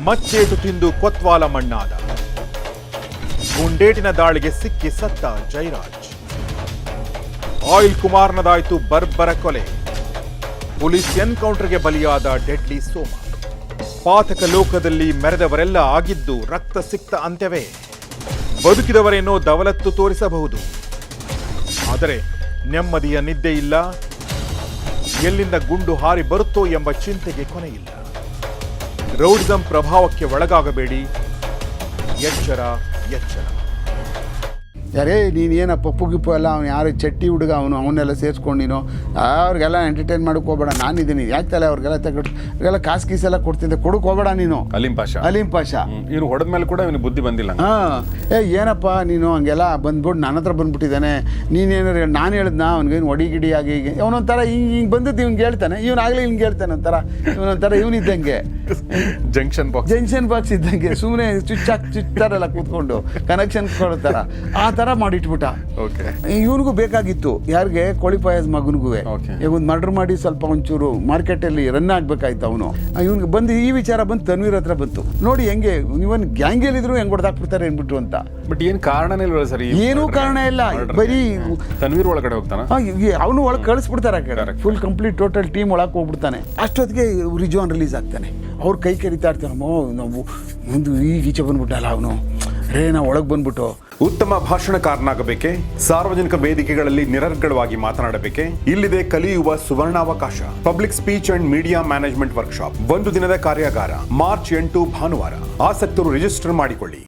ಮಚ್ಚೇಟು ತಿಂದು ಕೊತ್ವಾಲ ಮಣ್ಣಾದ. ಗುಂಡೇಟಿನ ದಾಳಿಗೆ ಸಿಕ್ಕಿ ಸತ್ತ ಜೈರಾಜ್. ಆಯಿಲ್ ಕುಮಾರ್ನದಾಯ್ತು ಬರ್ಬರ ಕೊಲೆ. ಪೊಲೀಸ್ ಎನ್ಕೌಂಟರ್ಗೆ ಬಲಿಯಾದ ಡೆಡ್ಲಿ ಸೋಮ. ಪಾತಕ ಲೋಕದಲ್ಲಿ ಮೆರೆದವರೆಲ್ಲ ಆಗಿದ್ದು ರಕ್ತ ಸಿಕ್ತ ಅಂತ್ಯವೇ. ಬದುಕಿದವರೇನೋ ದವಲತ್ತು ತೋರಿಸಬಹುದು, ಆದರೆ ನೆಮ್ಮದಿಯ ನಿದ್ದೆ ಇಲ್ಲ. ಎಲ್ಲಿಂದ ಗುಂಡು ಹಾರಿ ಬರುತ್ತೋ ಎಂಬ ಚಿಂತೆಗೆ ಕೊನೆಯಿಲ್ಲ. ರೌಡಿಸಂ ಪ್ರಭಾವಕ್ಕೆ ಒಳಗಾಗಬೇಡಿ, ಎಚ್ಚರ ಎಚ್ಚರ. ಯಾರೇ ನೀನೇನ ಪಪ್ಪು ಗಿಪ್ಪು ಎಲ್ಲ ಅವ್ನು ಯಾರು ಚಟ್ಟಿ ಹುಡುಗ ಅವನ್ನೆಲ್ಲ ಸೇರಿಸ್ಕೊಂಡು ನೀನು ಅವ್ರಿಗೆಲ್ಲ ಎಂಟರ್ಟೈನ್ ಮಾಡೋಕೆ ಹೋಗಬೇಡ. ನಾನಿದ್ದೀನಿ ಯಾಕೆ ತಲೆ ಅವ್ರಿಗೆಲ್ಲ ಅವ್ರಿಗೆಲ್ಲ ಕಾಸು ಗೀಸೆಲ್ಲ ಕೊಡ್ತಿದ್ದೆ, ಕೊಡಕ್ಕೆ ಹೋಗಬೇಡ ನೀನು. ಅಲೀಂ ಪಾಷಾ ಇವ್ರು ಹೊಡೆದ ಮೇಲೆ ಕೂಡ ಇವನಿಗೆ ಬುದ್ಧಿ ಬಂದಿಲ್ಲ. ಏನಪ್ಪ ನೀನು ಹಂಗೆಲ್ಲ ಬಂದ್ಬಿಟ್ಟು ನನ್ನ ಹತ್ರ ಬಂದ್ಬಿಟ್ಟಿದ್ದಾನೆ. ನೀನೇನಾರು ನಾನು ಹೇಳಿದ್ನ ಅವ್ನಿಗೇನು ಹೊಡಿಗಿಡಿ ಆಗಿ ಹೀಗೆ ಅವನೊಂಥರ ಹಿಂಗೆ ಬಂದದ್ದು ಇವ್ನಿಗೆ ಹೇಳ್ತಾನೆ, ಇವನಾಗಲೇ ಹಿಂಗೆ ಹೇಳ್ತಾನೆ ಇವನೊಂಥರ ಇವನಿದ್ದಂಗೆ ಜಂಕ್ಷನ್ ಬಾಕ್ಸ್ ಇದ್ದಂಗೆ ಸುಮ್ಮನೆ ಚುಚ್ಚಾರಲ್ಲ ಕೂತ್ಕೊಂಡು ಕನೆಕ್ಷನ್ ಕೊಡ್ತಾರ ಆ ಥರ ಮಾಡಿಟ್ಬಿಟ್ಟ. ಇವನಿಗೂ ಬೇಕಾಗಿತ್ತು, ಯಾರಿಗೆ ಕೋಳಿಪಾಯಸ್ ಮಗನಿಗೂ ಈಗ ಒಂದು ಮರ್ಡರ್ ಮಾಡಿ ಸ್ವಲ್ಪ ಒಂಚೂರು ಮಾರ್ಕೆಟಲ್ಲಿ ರನ್ ಆಗ್ಬೇಕಾಯ್ತು. ಅವನು ಇವನಿಗೆ ಬಂದು ಈ ವಿಚಾರ ಬಂದು ತನ್ವೀರ್ ಹತ್ರ ಬಂತು. ನೋಡಿ ಹೆಂಗೆ ಇವನ್ ಗ್ಯಾಂಗಲ್ಲಿದ್ರು ಹೆಂಗ್ ಹೊಡೆದಾಕ್ಬಿಡ್ತಾರೆ ಅನ್ಬಿಟ್ಟು ಅಂತ. ಬಟ್ ಏನು ಕಾರಣ ಇಲ್ಲ ಸರ್, ಏನೂ ಕಾರಣ ಇಲ್ಲ. ಬರೀ ತನ್ವೀರ್ ಒಳಗಡೆ ಹೋಗ್ತಾನೆ, ಅವನು ಒಳಗೆ ಕಳಿಸ್ಬಿಡ್ತಾರೆ. ಫುಲ್ ಕಂಪ್ಲೀಟ್ ಟೋಟಲ್ ಟೀಮ್ ಒಳಗೆ ಹೋಗ್ಬಿಡ್ತಾನೆ. ಅಷ್ಟೊತ್ತಿಗೆ ರಿಜ್ವಾನ್ ರಿಲೀಸ್ ಆಗ್ತಾನೆ. ಅವ್ರು ಕೈ ಕರಿತಾ ಇರ್ತಾನೆ, ನಾವು ಮುಂದೆ ಈಚೆ ಬಂದ್ಬಿಟ್ಟಲ್ಲ ಅವನು ರೇ ನಾವು ಒಳಗೆ ಬಂದ್ಬಿಟ್ಟು. ಉತ್ತಮ ಭಾಷಣಕಾರನಾಗಬೇಕೆ, ಸಾರ್ವಜನಿಕ ವೇದಿಕೆಗಳಲ್ಲಿ ನಿರರ್ಗಳವಾಗಿ ಮಾತನಾಡಬೇಕೆ, ಇಲ್ಲಿದೆ ಕಲಿಯುವ ಸುವರ್ಣಾವಕಾಶ. Public speech and media management workshop, 1 ದಿನದ ಕಾರ್ಯಾಗಾರ, ಮಾರ್ಚ್ 8 ಭಾನುವಾರ. ಆಸಕ್ತರು ರಿಜಿಸ್ಟರ್ ಮಾಡಿಕೊಳ್ಳಿ.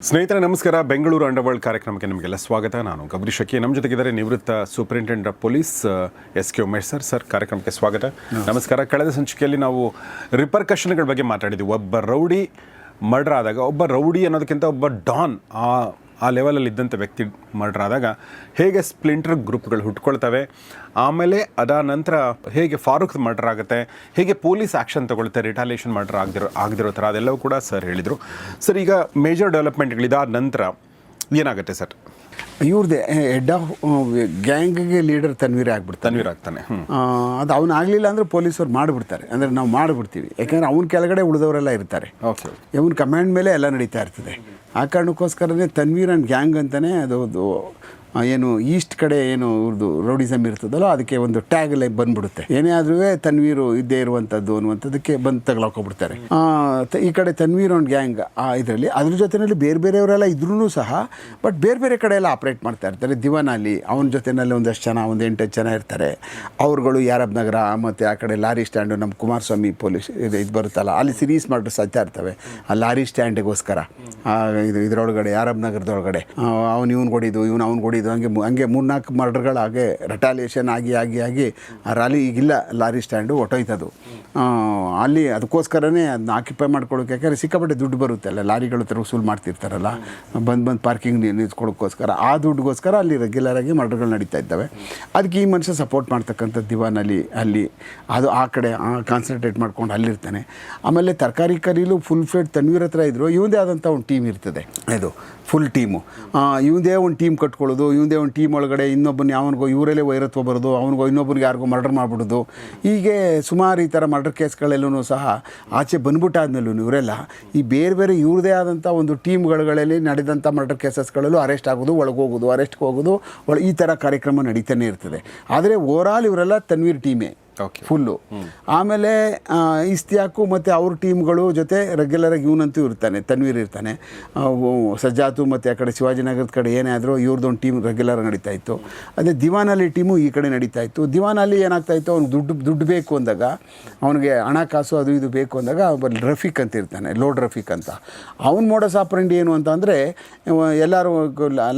ಸ್ನೇಹಿತರೆ ನಮಸ್ಕಾರ. ಬೆಂಗಳೂರು ಅಂಡರ್ವರ್ಲ್ಡ್ ಕಾರ್ಯಕ್ರಮಕ್ಕೆ ನಿಮಗೆಲ್ಲ ಸ್ವಾಗತ. ನಾನು ಗಬರೀಶ್ ಶಕಿ. ನಮ್ಮ ಜೊತೆಗಿದ್ದಾರೆ ನಿವೃತ್ತ superintendent of police S K Umesh sir. ಕಾರ್ಯಕ್ರಮಕ್ಕೆ ಸ್ವಾಗತ. ನಮಸ್ಕಾರ. ಕಳೆದ ಸಂಚಿಕೆಯಲ್ಲಿ ನಾವು ರಿಪರ್ಕಷನ್ಗಳ ಬಗ್ಗೆ ಮಾತಾಡಿದ್ವಿ. ಒಬ್ಬ ರೌಡಿ ಮರ್ಡರ್ ಆದಾಗ, ಒಬ್ಬ ರೌಡಿ ಅನ್ನೋದಕ್ಕಿಂತ ಒಬ್ಬ ಡಾನ್ ಆ ಲೆವೆಲಲ್ಲಿ ಇದ್ದಂಥ ವ್ಯಕ್ತಿ ಮರ್ಡರ್ ಆದಾಗ ಹೇಗೆ ಸ್ಪ್ಲಿಂಟರ್ ಗ್ರೂಪ್ಗಳು ಹುಟ್ಕೊಳ್ತವೆ, ಆಮೇಲೆ ಅದಾದ ನಂತರ ಹೇಗೆ ಫಾರೂಕ್ ಮರ್ಡರ್ ಆಗುತ್ತೆ, ಹೇಗೆ ಪೊಲೀಸ್ ಆ್ಯಕ್ಷನ್ ತೊಗೊಳುತ್ತೆ, ರಿಟಾಲಿಯೇಷನ್ ಮರ್ಡರ್ ಆಗದಿರೋ ಥರ ಅದೆಲ್ಲವೂ ಕೂಡ ಸರ್ ಹೇಳಿದರು. ಸರ್, ಈಗ ಮೇಜರ್ ಡೆವಲಪ್ಮೆಂಟ್ಗಳಿದಾದ ನಂತರ ಏನಾಗುತ್ತೆ ಸರ್? ಇವ್ರದ್ದೇ ಹೆಡ್ ಆಫ್ ಗ್ಯಾಂಗ್ಗೆ ಲೀಡರ್ ತನ್ವೀರ್ ಆಗ್ತಾನೆ. ಅದು ಅವನು ಆಗಲಿಲ್ಲ ಅಂದರೆ ಪೊಲೀಸರು ಮಾಡಿಬಿಡ್ತಾರೆ, ಅಂದರೆ ನಾವು ಮಾಡಿಬಿಡ್ತೀವಿ. ಯಾಕಂದರೆ ಅವ್ನ ಕೆಳಗಡೆ ಉಳಿದವರೆಲ್ಲ ಇರ್ತಾರೆ. ಇವನ್ ಕಮಾಂಡ್ ಮೇಲೆ ಎಲ್ಲ ನಡೀತಾ ಇರ್ತದೆ. ಆ ಕಾರಣಕ್ಕೋಸ್ಕರನೇ ತನ್ವೀರ್ ಆ್ಯಂಡ್ ಗ್ಯಾಂಗ್ ಅಂತಲೇ ಅದು ಏನು ಈಸ್ಟ್ ಕಡೆ ಏನು ಇವ್ರದ್ದು ರೌಡಿಸಮ್ ಇರ್ತದಲ್ಲೋ ಅದಕ್ಕೆ ಒಂದು ಟ್ಯಾಗ್ ಲೈನ್ ಬಂದ್ಬಿಡುತ್ತೆ. ಏನೇ ಆದ್ರೂ ತನ್ವೀರು ಇದ್ದೇ ಇರುವಂಥದ್ದು ಅನ್ನುವಂಥದ್ದಕ್ಕೆ ಬಂದು ತಗೊಳಕೋಗ್ಬಿಡ್ತಾರೆ. ಈ ಕಡೆ ತನ್ವೀರ್ ಆ್ಯಂಡ್ ಗ್ಯಾಂಗ್ ಇದರಲ್ಲಿ ಅದ್ರ ಜೊತೆಯಲ್ಲಿ ಬೇರೆ ಬೇರೆಯವರೆಲ್ಲ ಇದ್ರೂ ಸಹ ಬಟ್ ಬೇರೆ ಬೇರೆ ಕಡೆ ಎಲ್ಲ ಆಪ್ರೇಟ್ ಮಾಡ್ತಾ ಇರ್ತಾರೆ. ದಿವಾನಲ್ಲಿ ಅವನ ಜೊತೆಯಲ್ಲಿ ಒಂದಷ್ಟು ಜನ, ಒಂದು 8 ಜನ ಇರ್ತಾರೆ. ಅವ್ರುಗಳು ಯಾರಬ್ ನಗರ ಮತ್ತು ಆ ಕಡೆ ಲಾರಿ ಸ್ಟ್ಯಾಂಡು, ನಮ್ಮ ಕುಮಾರಸ್ವಾಮಿ ಪೊಲೀಸ್ ಇದು ಬರುತ್ತಲ್ಲ, ಅಲ್ಲಿ ಸಿರೀಸ್ ಮರ್ಡರ್ಸ್ ಆಗ್ತಾ ಇರ್ತವೆ. ಆ ಲಾರಿ ಸ್ಟ್ಯಾಂಡಿಗೋಸ್ಕರ ಇದರೊಳಗಡೆ ಯಾರಬ್ ನಗರದೊಳಗಡೆ ಅವ್ನು ಇವ್ನು ಹೊಡಿದು ಅವ್ನು ಹೊಡಿದು ಹಂಗೆ 3-4 ಮರ್ಡರ್ಗಳು ಹಾಗೆ ರೆಟಾಲಿಯೇಷನ್ ಆಗಿ ಆ ರಾಲಿ ಈಗಿಲ್ಲ, ಲಾರಿ ಸ್ಟ್ಯಾಂಡು ಹೊಟ್ಟೋಯ್ತದು. ಅಲ್ಲಿ ಅದಕ್ಕೋಸ್ಕರನೇ ಅದನ್ನ ಆಕ್ಯುಪೈ ಮಾಡ್ಕೊಳ್ಳೋಕೆ, ಯಾಕಂದರೆ ಸಿಕ್ಕಾಪಟ್ಟೆ ದುಡ್ಡು ಬರುತ್ತೆ ಅಲ್ಲ, ಲಾರಿಗಳು ಥರ ವಸೂಲು ಮಾಡ್ತಿರ್ತಾರಲ್ಲ, ಬಂದು ಪಾರ್ಕಿಂಗ್ ನಿಲ್ಸ್ಕೊಳ್ಳೋಕ್ಕೋಸ್ಕರ. ಆ ದುಡ್ಡುಗೋಸ್ಕರ ಅಲ್ಲಿ ರೆಗ್ಯುಲರಾಗಿ ಮರ್ಡರ್ಗಳು ನಡೀತಾ ಇದ್ದಾವೆ. ಅದಕ್ಕೆ ಈ ಮನುಷ್ಯ ಸಪೋರ್ಟ್ ಮಾಡ್ತಕ್ಕಂಥ ದಿವಾನಲ್ಲಿ ಅಲ್ಲಿ ಅದು ಆ ಕಡೆ ಕಾನ್ಸಂಟ್ರೇಟ್ ಮಾಡ್ಕೊಂಡು ಅಲ್ಲಿರ್ತಾನೆ. ಆಮೇಲೆ ತರಕಾರಿ ಕರೀಲು ಫುಲ್ ಫ್ಲೇಟ್ ತನ್ವೀರ್ ಹತ್ರ ಇದ್ದರು. ಇವಂದೇ ಆದಂಥ ಒಂದು ಟೀಮ್ ಇರ್ತದೆ, ಇದು ಫುಲ್ ಟೀಮು. ಇವಂದೇ ಒಂದು ಟೀಮ್ ಕಟ್ಕೊಳ್ಳೋದು, ಇವಂದೇ ಒಂದು ಟೀಮ್ ಒಳಗಡೆ ಇನ್ನೊಬ್ಬನ ಯಾವನಿಗೋ ಇವರಲ್ಲೇ ವೈರತ್ವ ಬರೋದು, ಅವನಿಗೋ ಇನ್ನೊಬ್ಬನಿಗೆ ಯಾರಿಗೋ ಮರ್ಡರ್ ಮಾಡಿಬಿಡೋದು. ಹೀಗೆ ಸುಮಾರು ಈ ಥರ ಮರ್ಡರ್ ಕೇಸ್ಗಳೆಲ್ಲೂ ಸಹ ಆಚೆ ಬಂದ್ಬಿಟ್ಟಾದ್ಮೇಲೂ ಇವರೆಲ್ಲ ಈ ಬೇರೆ ಬೇರೆ ಇವ್ರದೇ ಆದಂಥ ಒಂದು ಟೀಮ್ಗಳಲ್ಲಿ ನಡೆದಂಥ ಮರ್ಡರ್ ಕೇಸಸ್ಗಳಲ್ಲೂ ಅರೆಸ್ಟ್ ಆಗೋದು, ಒಳಗೋಗೋದು, ಅರೆಸ್ಟ್ಗೆ ಹೋಗೋದು, ಈ ಥರ ಕಾರ್ಯಕ್ರಮ ನಡೀತಾನೆ ಇರ್ತದೆ. ಆದರೆ ಓವರಾಲ್ ಇವರೆಲ್ಲ ತನ್ವೀರ್ ಟೀಮೇ ಫುಲ್ಲು. ಆಮೇಲೆ ಇಸ್ತಿಯಾಕು ಮತ್ತು ಅವ್ರ ಟೀಮ್ಗಳು ಜೊತೆ ರೆಗ್ಯುಲರಾಗಿ ಇವನಂತೂ ಇರ್ತಾನೆ, ತನ್ವೀರ್ ಇರ್ತಾನೆ. ಸಜ್ಜಾತು ಮತ್ತು ಆ ಕಡೆ ಶಿವಾಜಿನಗರದ ಕಡೆ ಏನೇ ಆದರೂ ಇವ್ರದ್ದೊಂದು ಟೀಮ್ ರೆಗ್ಯುಲರ್ ನಡೀತಾ ಇತ್ತು. ಅದೇ ದಿವಾನಲ್ಲಿ ಟೀಮು ಈ ಕಡೆ ನಡೀತಾ ಇತ್ತು. ದಿವಾನಲ್ಲಿ ಏನಾಗ್ತಾಯಿತ್ತು, ಅವ್ನಿಗೆ ದುಡ್ಡು ಬೇಕು ಅಂದಾಗ, ಅವನಿಗೆ ಹಣಕಾಸು ಅದು ಇದು ಬೇಕು ಅಂದಾಗ ರಫೀಕ್ ಅಂತ ಇರ್ತಾನೆ, ಲೋಡ್ ರಫೀಕ್ ಅಂತ. ಅವ್ನ ಮೋಡಸ್ ಆಪರೆಂಡಿ ಏನು ಅಂತ ಅಂದರೆ, ಎಲ್ಲರೂ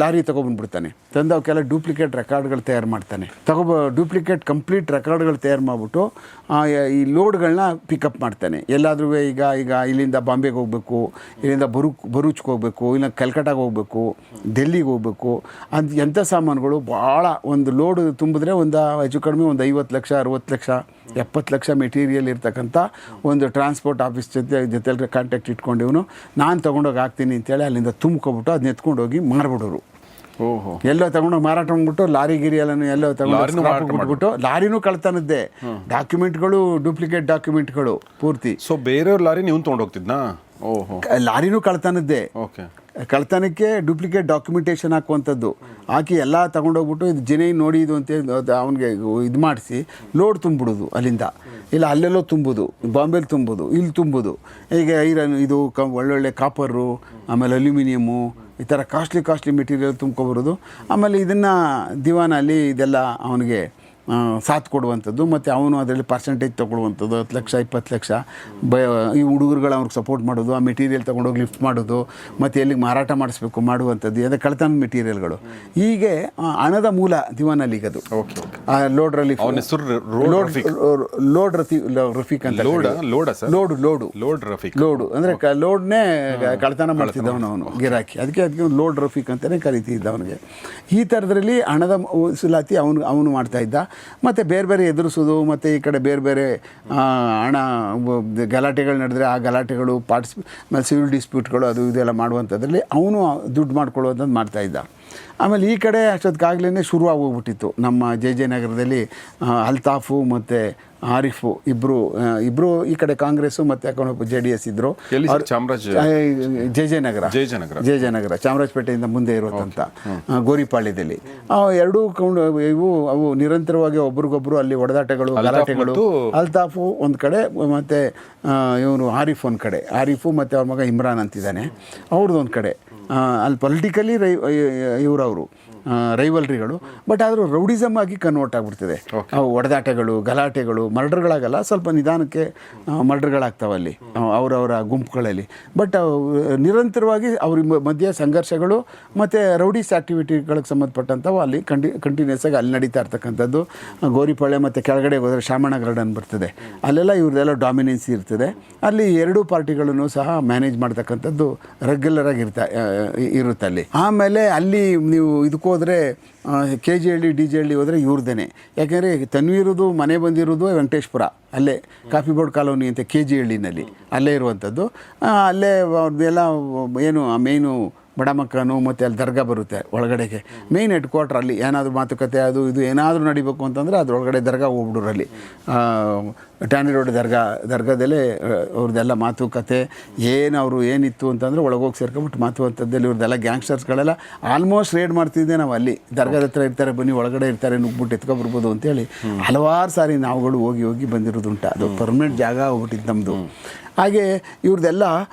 ಲಾರಿ ತೊಗೊಬಂದ್ಬಿಡ್ತಾನೆ, ತಂದು ಅವಕ್ಕೆಲ್ಲ ಡೂಪ್ಲಿಕೇಟ್ ರೆಕಾರ್ಡ್ಗಳು ತಯಾರು ಮಾಡ್ತಾನೆ. ಡೂಪ್ಲಿಕೇಟ್ ಕಂಪ್ಲೀಟ್ ರೆಕಾರ್ಡ್ಗಳು ತಯಾರು ಮಾಡಿಬಿಟ್ಟು ಈ ಲೋಡ್ಗಳನ್ನ ಪಿಕಪ್ ಮಾಡ್ತಾನೆ. ಎಲ್ಲಾದ್ರೂ ಈಗ ಇಲ್ಲಿಂದ ಬಾಂಬೆಗೆ ಹೋಗಬೇಕು, ಇಲ್ಲಿಂದ ಭರೂಚ್ಗೆ ಹೋಗಬೇಕು, ಇಲ್ಲ ಕಲ್ಕಟ್ಟಾಗೆ ಹೋಗಬೇಕು, ಡೆಲ್ಲಿಗೆ ಹೋಗಬೇಕು. ಅದು ಎಂಥ ಸಾಮಾನುಗಳು ಭಾಳ ಒಂದು ಲೋಡ್ ತುಂಬಿದ್ರೆ ಒಂದು ಹೆಚ್ಚು ಕಡಿಮೆ ಒಂದು 50 ಲಕ್ಷ 60 ಲಕ್ಷ 70 ಲಕ್ಷ ಮೆಟೀರಿಯಲ್ ಇರ್ತಕ್ಕಂಥ ಒಂದು ಟ್ರಾನ್ಸ್ಪೋರ್ಟ್ ಆಫೀಸ್ ಜೊತೆ ಕಾಂಟ್ಯಾಕ್ಟ್ ಇಟ್ಕೊಂಡಿವನು. ನಾನು ತೊಗೊಂಡೋಗಿ ಹಾಕ್ತೀನಿ ಅಂತೇಳಿ ಅಲ್ಲಿಂದ ತುಂಬ್ಕೊಬಿಟ್ಟು ಅದನ್ನ ಎತ್ಕೊಂಡೋಗಿ ಮಾರ್ಬಿಡೋರು. ಓಹೋ. ಎಲ್ಲೋ ತಗೊಂಡೋಗಿ ಮಾರಾಟ ಮಾಡ್ಬಿಟ್ಟು ಲಾರಿ ಗಿರಿ ಎಲ್ಲನೂ ಎಲ್ಲೋ ಲಾರಿನೂ ಮಾರಾಟ ತಗೊಂಡು ಲಾರಿನೂ ಕಳ್ತಾನದ್ದೇ, ಡಾಕ್ಯುಮೆಂಟ್ಗಳು ಡೂಪ್ಲಿಕೇಟ್ ಡಾಕ್ಯುಮೆಂಟ್ಗಳು ಪೂರ್ತಿ. ಸೊ ಬೇರೆಯವ್ರ ಲಾರಿ ನೀವು ತೊಗೊಂಡೋಗ್ತಿದ್ನಾ? ಓಹೋ. ಲಾರಿನೂ ಕಳ್ತಾನದ್ದೇ. ಓಕೆ. ಕಳ್ತನಕ್ಕೆ ಡೂಪ್ಲಿಕೇಟ್ ಡಾಕ್ಯುಮೆಂಟೇಷನ್ ಹಾಕುವಂಥದ್ದು ಹಾಕಿ ಎಲ್ಲ ತಗೊಂಡೋಗ್ಬಿಟ್ಟು ಇದು ಜನ ನೋಡಿ ಇದು ಅಂತ ಅವನಿಗೆ ಇದು ಮಾಡಿಸಿ ಲೋಡ್ ತುಂಬಿಡೋದು ಅಲ್ಲಿಂದ, ಇಲ್ಲ ಅಲ್ಲೆಲ್ಲೋ ತುಂಬೋದು, ಬಾಂಬೆಲಿ ತುಂಬೋದು, ಇಲ್ಲಿ ತುಂಬೋದು. ಈಗ ಐರನ್ ಇದು ಒಳ್ಳೊಳ್ಳೆ ಕಾಪರು, ಆಮೇಲೆ ಅಲ್ಯೂಮಿನಿಯಮ್ಮು, ಈ ಥರ ಕಾಸ್ಟ್ಲಿ ಮೆಟೀರಿಯಲ್ ತುಂಬ್ಕೊಬರೋದು. ಆಮೇಲೆ ಇದನ್ನು ದಿವಾನಲ್ಲಿ ಇದೆಲ್ಲ ಅವನಿಗೆ ಸಾಥ್ ಕೊಡುವಂಥದ್ದು, ಮತ್ತು ಅವನು ಅದರಲ್ಲಿ ಪರ್ಸೆಂಟೇಜ್ ತೊಗೊಳ್ಳುವಂಥದ್ದು, 10 ಲಕ್ಷ 20 ಲಕ್ಷ ಈ ಹುಡುಗರುಗಳು ಅವ್ರಿಗೆ ಸಪೋರ್ಟ್ ಮಾಡೋದು, ಆ ಮೆಟೀರಿಯಲ್ ತೊಗೊಂಡೋಗಿ ಲಿಫ್ಟ್ ಮಾಡೋದು, ಮತ್ತು ಎಲ್ಲಿಗೆ ಮಾರಾಟ ಮಾಡಿಸ್ಬೇಕು ಮಾಡುವಂಥದ್ದು, ಅದೇ ಕಳ್ತನ ಮೆಟೀರಿಯಲ್ಗಳು. ಹೀಗೆ ಹಣದ ಮೂಲ ದಿವಾನಲ್ಲಿ ಈಗದು. ಲೋಡ್ರಲ್ಲಿ ಲೋಡ್ ರಫೀಕ್ ಅಂತ ಲೋಡು ಅಂದರೆ ಲೋಡ್ನೇ ಕಳ್ತನ ಮಾಡ್ತಿದ್ದವನು ಅವನು ಗಿರಾಕಿ, ಅದಕ್ಕೆ ಲೋಡ್ ರಫೀಕ್ ಅಂತಲೇ ಕರಿತಿದ್ದ ಅವನಿಗೆ. ಈ ಥರದ್ರಲ್ಲಿ ಹಣದ ಸುಲಾತಿ ಅವನು ಮಾಡ್ತಾ ಇದ್ದ. ಮತ್ತು ಬೇರೆ ಬೇರೆ ಎದುರಿಸೋದು, ಮತ್ತು ಈ ಕಡೆ ಬೇರೆ ಬೇರೆ ಹಣ ಗಲಾಟೆಗಳು ನಡೆದ್ರೆ ಆ ಗಲಾಟೆಗಳು ಮತ್ತು ಸಿವಿಲ್ ಡಿಸ್ಪ್ಯೂಟ್ಗಳು ಅದು ಇದೆಲ್ಲ ಮಾಡುವಂಥದ್ರಲ್ಲಿ ಅವನು ದುಡ್ಡು ಮಾಡ್ಕೊಳ್ಳುವಂಥದ್ದು ಮಾಡ್ತಾಯಿದ್ದ. ಆಮೇಲೆ ಈ ಕಡೆ ಅಷ್ಟೊತ್ತಿಗಾಗಲೇ ಶುರು ಆಗೋಗ್ಬಿಟ್ಟಿತ್ತು ನಮ್ಮ ಜೆ ನಗರದಲ್ಲಿ. ಅಲ್ತಾಫು ಮತ್ತು ಆರಿಫು ಇಬ್ಬರು ಈ ಕಡೆ ಕಾಂಗ್ರೆಸ್ಸು ಮತ್ತು ಯಾಕೊಂಡೊಬ್ಬ JDS ಇದ್ದರು. ಜೆ ನಗರ ಚಾಮರಾಜಪೇಟೆಯಿಂದ ಮುಂದೆ ಇರುವಂಥ ಗೋರಿಪಾಳ್ಯದಲ್ಲಿ ಎರಡೂ ಅವು ನಿರಂತರವಾಗಿ ಒಬ್ರಿಗೊಬ್ರು ಅಲ್ಲಿ ಹೊಡೆದಾಟಗಳು ಗಲಾಟೆಗಳು. ಅಲ್ತಾಫು ಒಂದು ಕಡೆ ಮತ್ತು ಇವನು ಆರಿಫ್ ಒಂದು ಕಡೆ, ಆರಿಫು ಮತ್ತು ಅವ್ರ ಮಗ ಇಮ್ರಾನ್ ಅಂತಿದ್ದಾನೆ ಅವ್ರದ್ದು ಒಂದು ಕಡೆ. ಅಲ್ಲಿ ಪೊಲಿಟಿಕಲಿ ಇವರವರು ರೈವಲ್ರಿಗಳು, ಬಟ್ ಆದರೂ ರೌಡಿಸಮ್ ಆಗಿ ಕನ್ವರ್ಟ್ ಆಗಿಬಿಡ್ತದೆ. ಅವು ಹೊಡೆದಾಟಗಳು ಗಲಾಟೆಗಳು, ಮರ್ಡರ್ಗಳಾಗಲ್ಲ, ಸ್ವಲ್ಪ ನಿಧಾನಕ್ಕೆ ಮರ್ಡರ್ಗಳಾಗ್ತಾವೆ ಅಲ್ಲಿ ಅವರವರ ಗುಂಪುಗಳಲ್ಲಿ. ಬಟ್ ನಿರಂತರವಾಗಿ ಅವ್ರ ಮಧ್ಯೆ ಸಂಘರ್ಷಗಳು ಮತ್ತು ರೌಡೀಸ್ ಆ್ಯಕ್ಟಿವಿಟಿಗಳಿಗೆ ಸಂಬಂಧಪಟ್ಟಂಥವು ಅಲ್ಲಿ ಕಂಟಿನ್ಯೂಸ್ ಆಗಿ ಅಲ್ಲಿ ನಡೀತಾ ಇರ್ತಕ್ಕಂಥದ್ದು. ಗೋರಿಪಾಳ್ಯ ಮತ್ತು ಕೆಳಗಡೆ ಹೋದರೆ ಶಾಮಣ್ಣ ಗಾರ್ಡನ್ ಬರ್ತದೆ, ಅಲ್ಲೆಲ್ಲ ಇವ್ರದ್ದೆಲ್ಲ ಡಾಮಿನೆನ್ಸಿ ಇರ್ತದೆ. ಅಲ್ಲಿ ಎರಡೂ ಪಾರ್ಟಿಗಳನ್ನು ಸಹ ಮ್ಯಾನೇಜ್ ಮಾಡ್ತಕ್ಕಂಥದ್ದು ರೆಗ್ಯುಲರ್ ಆಗಿ ಇರುತ್ತೆ ಅಲ್ಲಿ. ಆಮೇಲೆ ಅಲ್ಲಿ ನೀವು ಇದಕ್ಕೆ ಹೋದರೆ KGHಳ್ಳಿ DGHಳ್ಳಿ ಹೋದರೆ ಇವ್ರದ್ದೇನೆ. ಯಾಕೆಂದರೆ ತನ್ವೀರದು ಮನೆ ಬಂದಿರೋದು ವೆಂಕಟೇಶ್ಪುರ, ಅಲ್ಲೇ ಕಾಫಿ ಬೋರ್ಡ್ ಕಾಲೋನಿ ಅಂತ KGHಳ್ಳಿನಲ್ಲಿ ಅಲ್ಲೇ ಇರುವಂಥದ್ದು. ಅಲ್ಲೇ ಅವ್ರದ್ದೆಲ್ಲ ಏನು ಮೇಯ್ನು ಬಡ ಮಕ್ಕಳು ಮತ್ತು ಅಲ್ಲಿ ದರ್ಗಾ ಬರುತ್ತೆ ಒಳಗಡೆಗೆ, ಮೇಯ್ನ್ ಹೆಡ್ ಕ್ವಾರ್ಟರ್. ಅಲ್ಲಿ ಏನಾದರೂ ಮಾತುಕತೆ ಅದು ಇದು ಏನಾದರೂ ನಡಿಬೇಕು ಅಂತಂದರೆ ಅದರೊಳಗಡೆ ದರ್ಗಾ ಹೋಗ್ಬಿಡೋರಲ್ಲಿ. ಟ್ಯಾನಿ ರೋಡ್ ದರ್ಗಾದಲ್ಲೇ ಅವ್ರದ್ದೆಲ್ಲ ಮಾತುಕತೆ ಅವರು ಏನಿತ್ತು ಅಂತಂದರೆ ಒಳಗೋಗಿ ಸೇರ್ಕೊಂಬಿಟ್ಟು ಮಾತುವಂಥದ್ದಲ್ಲಿ ಇವ್ರದ್ದೆಲ್ಲ ಗ್ಯಾಂಗ್ಸ್ಟರ್ಸ್ಗಳೆಲ್ಲ ಆಲ್ಮೋಸ್ಟ್ ರೇಡ್ ಮಾಡ್ತಿದ್ದೆ ನಾವು. ಅಲ್ಲಿ ದರ್ಗಾದ ಹತ್ರ ಇರ್ತಾರೆ, ಬನ್ನಿ ಒಳಗಡೆ ಇರ್ತಾರೆ, ನುಗ್ಬಿಟ್ಟು ಎತ್ಕೊಬರ್ಬೋದು ಅಂತೇಳಿ ಹಲವಾರು ಸಾರಿ ನಾವುಗಳು ಹೋಗಿ ಬಂದಿರೋದುಂಟ. ಅದು ಪರ್ಮನೆಂಟ್ ಜಾಗ ಹೋಗ್ಬಿಟ್ಟಿದ್ದು ನಮ್ಮದು. ಹಾಗೆ ಇವ್ರದ್ದೆಲ್ಲ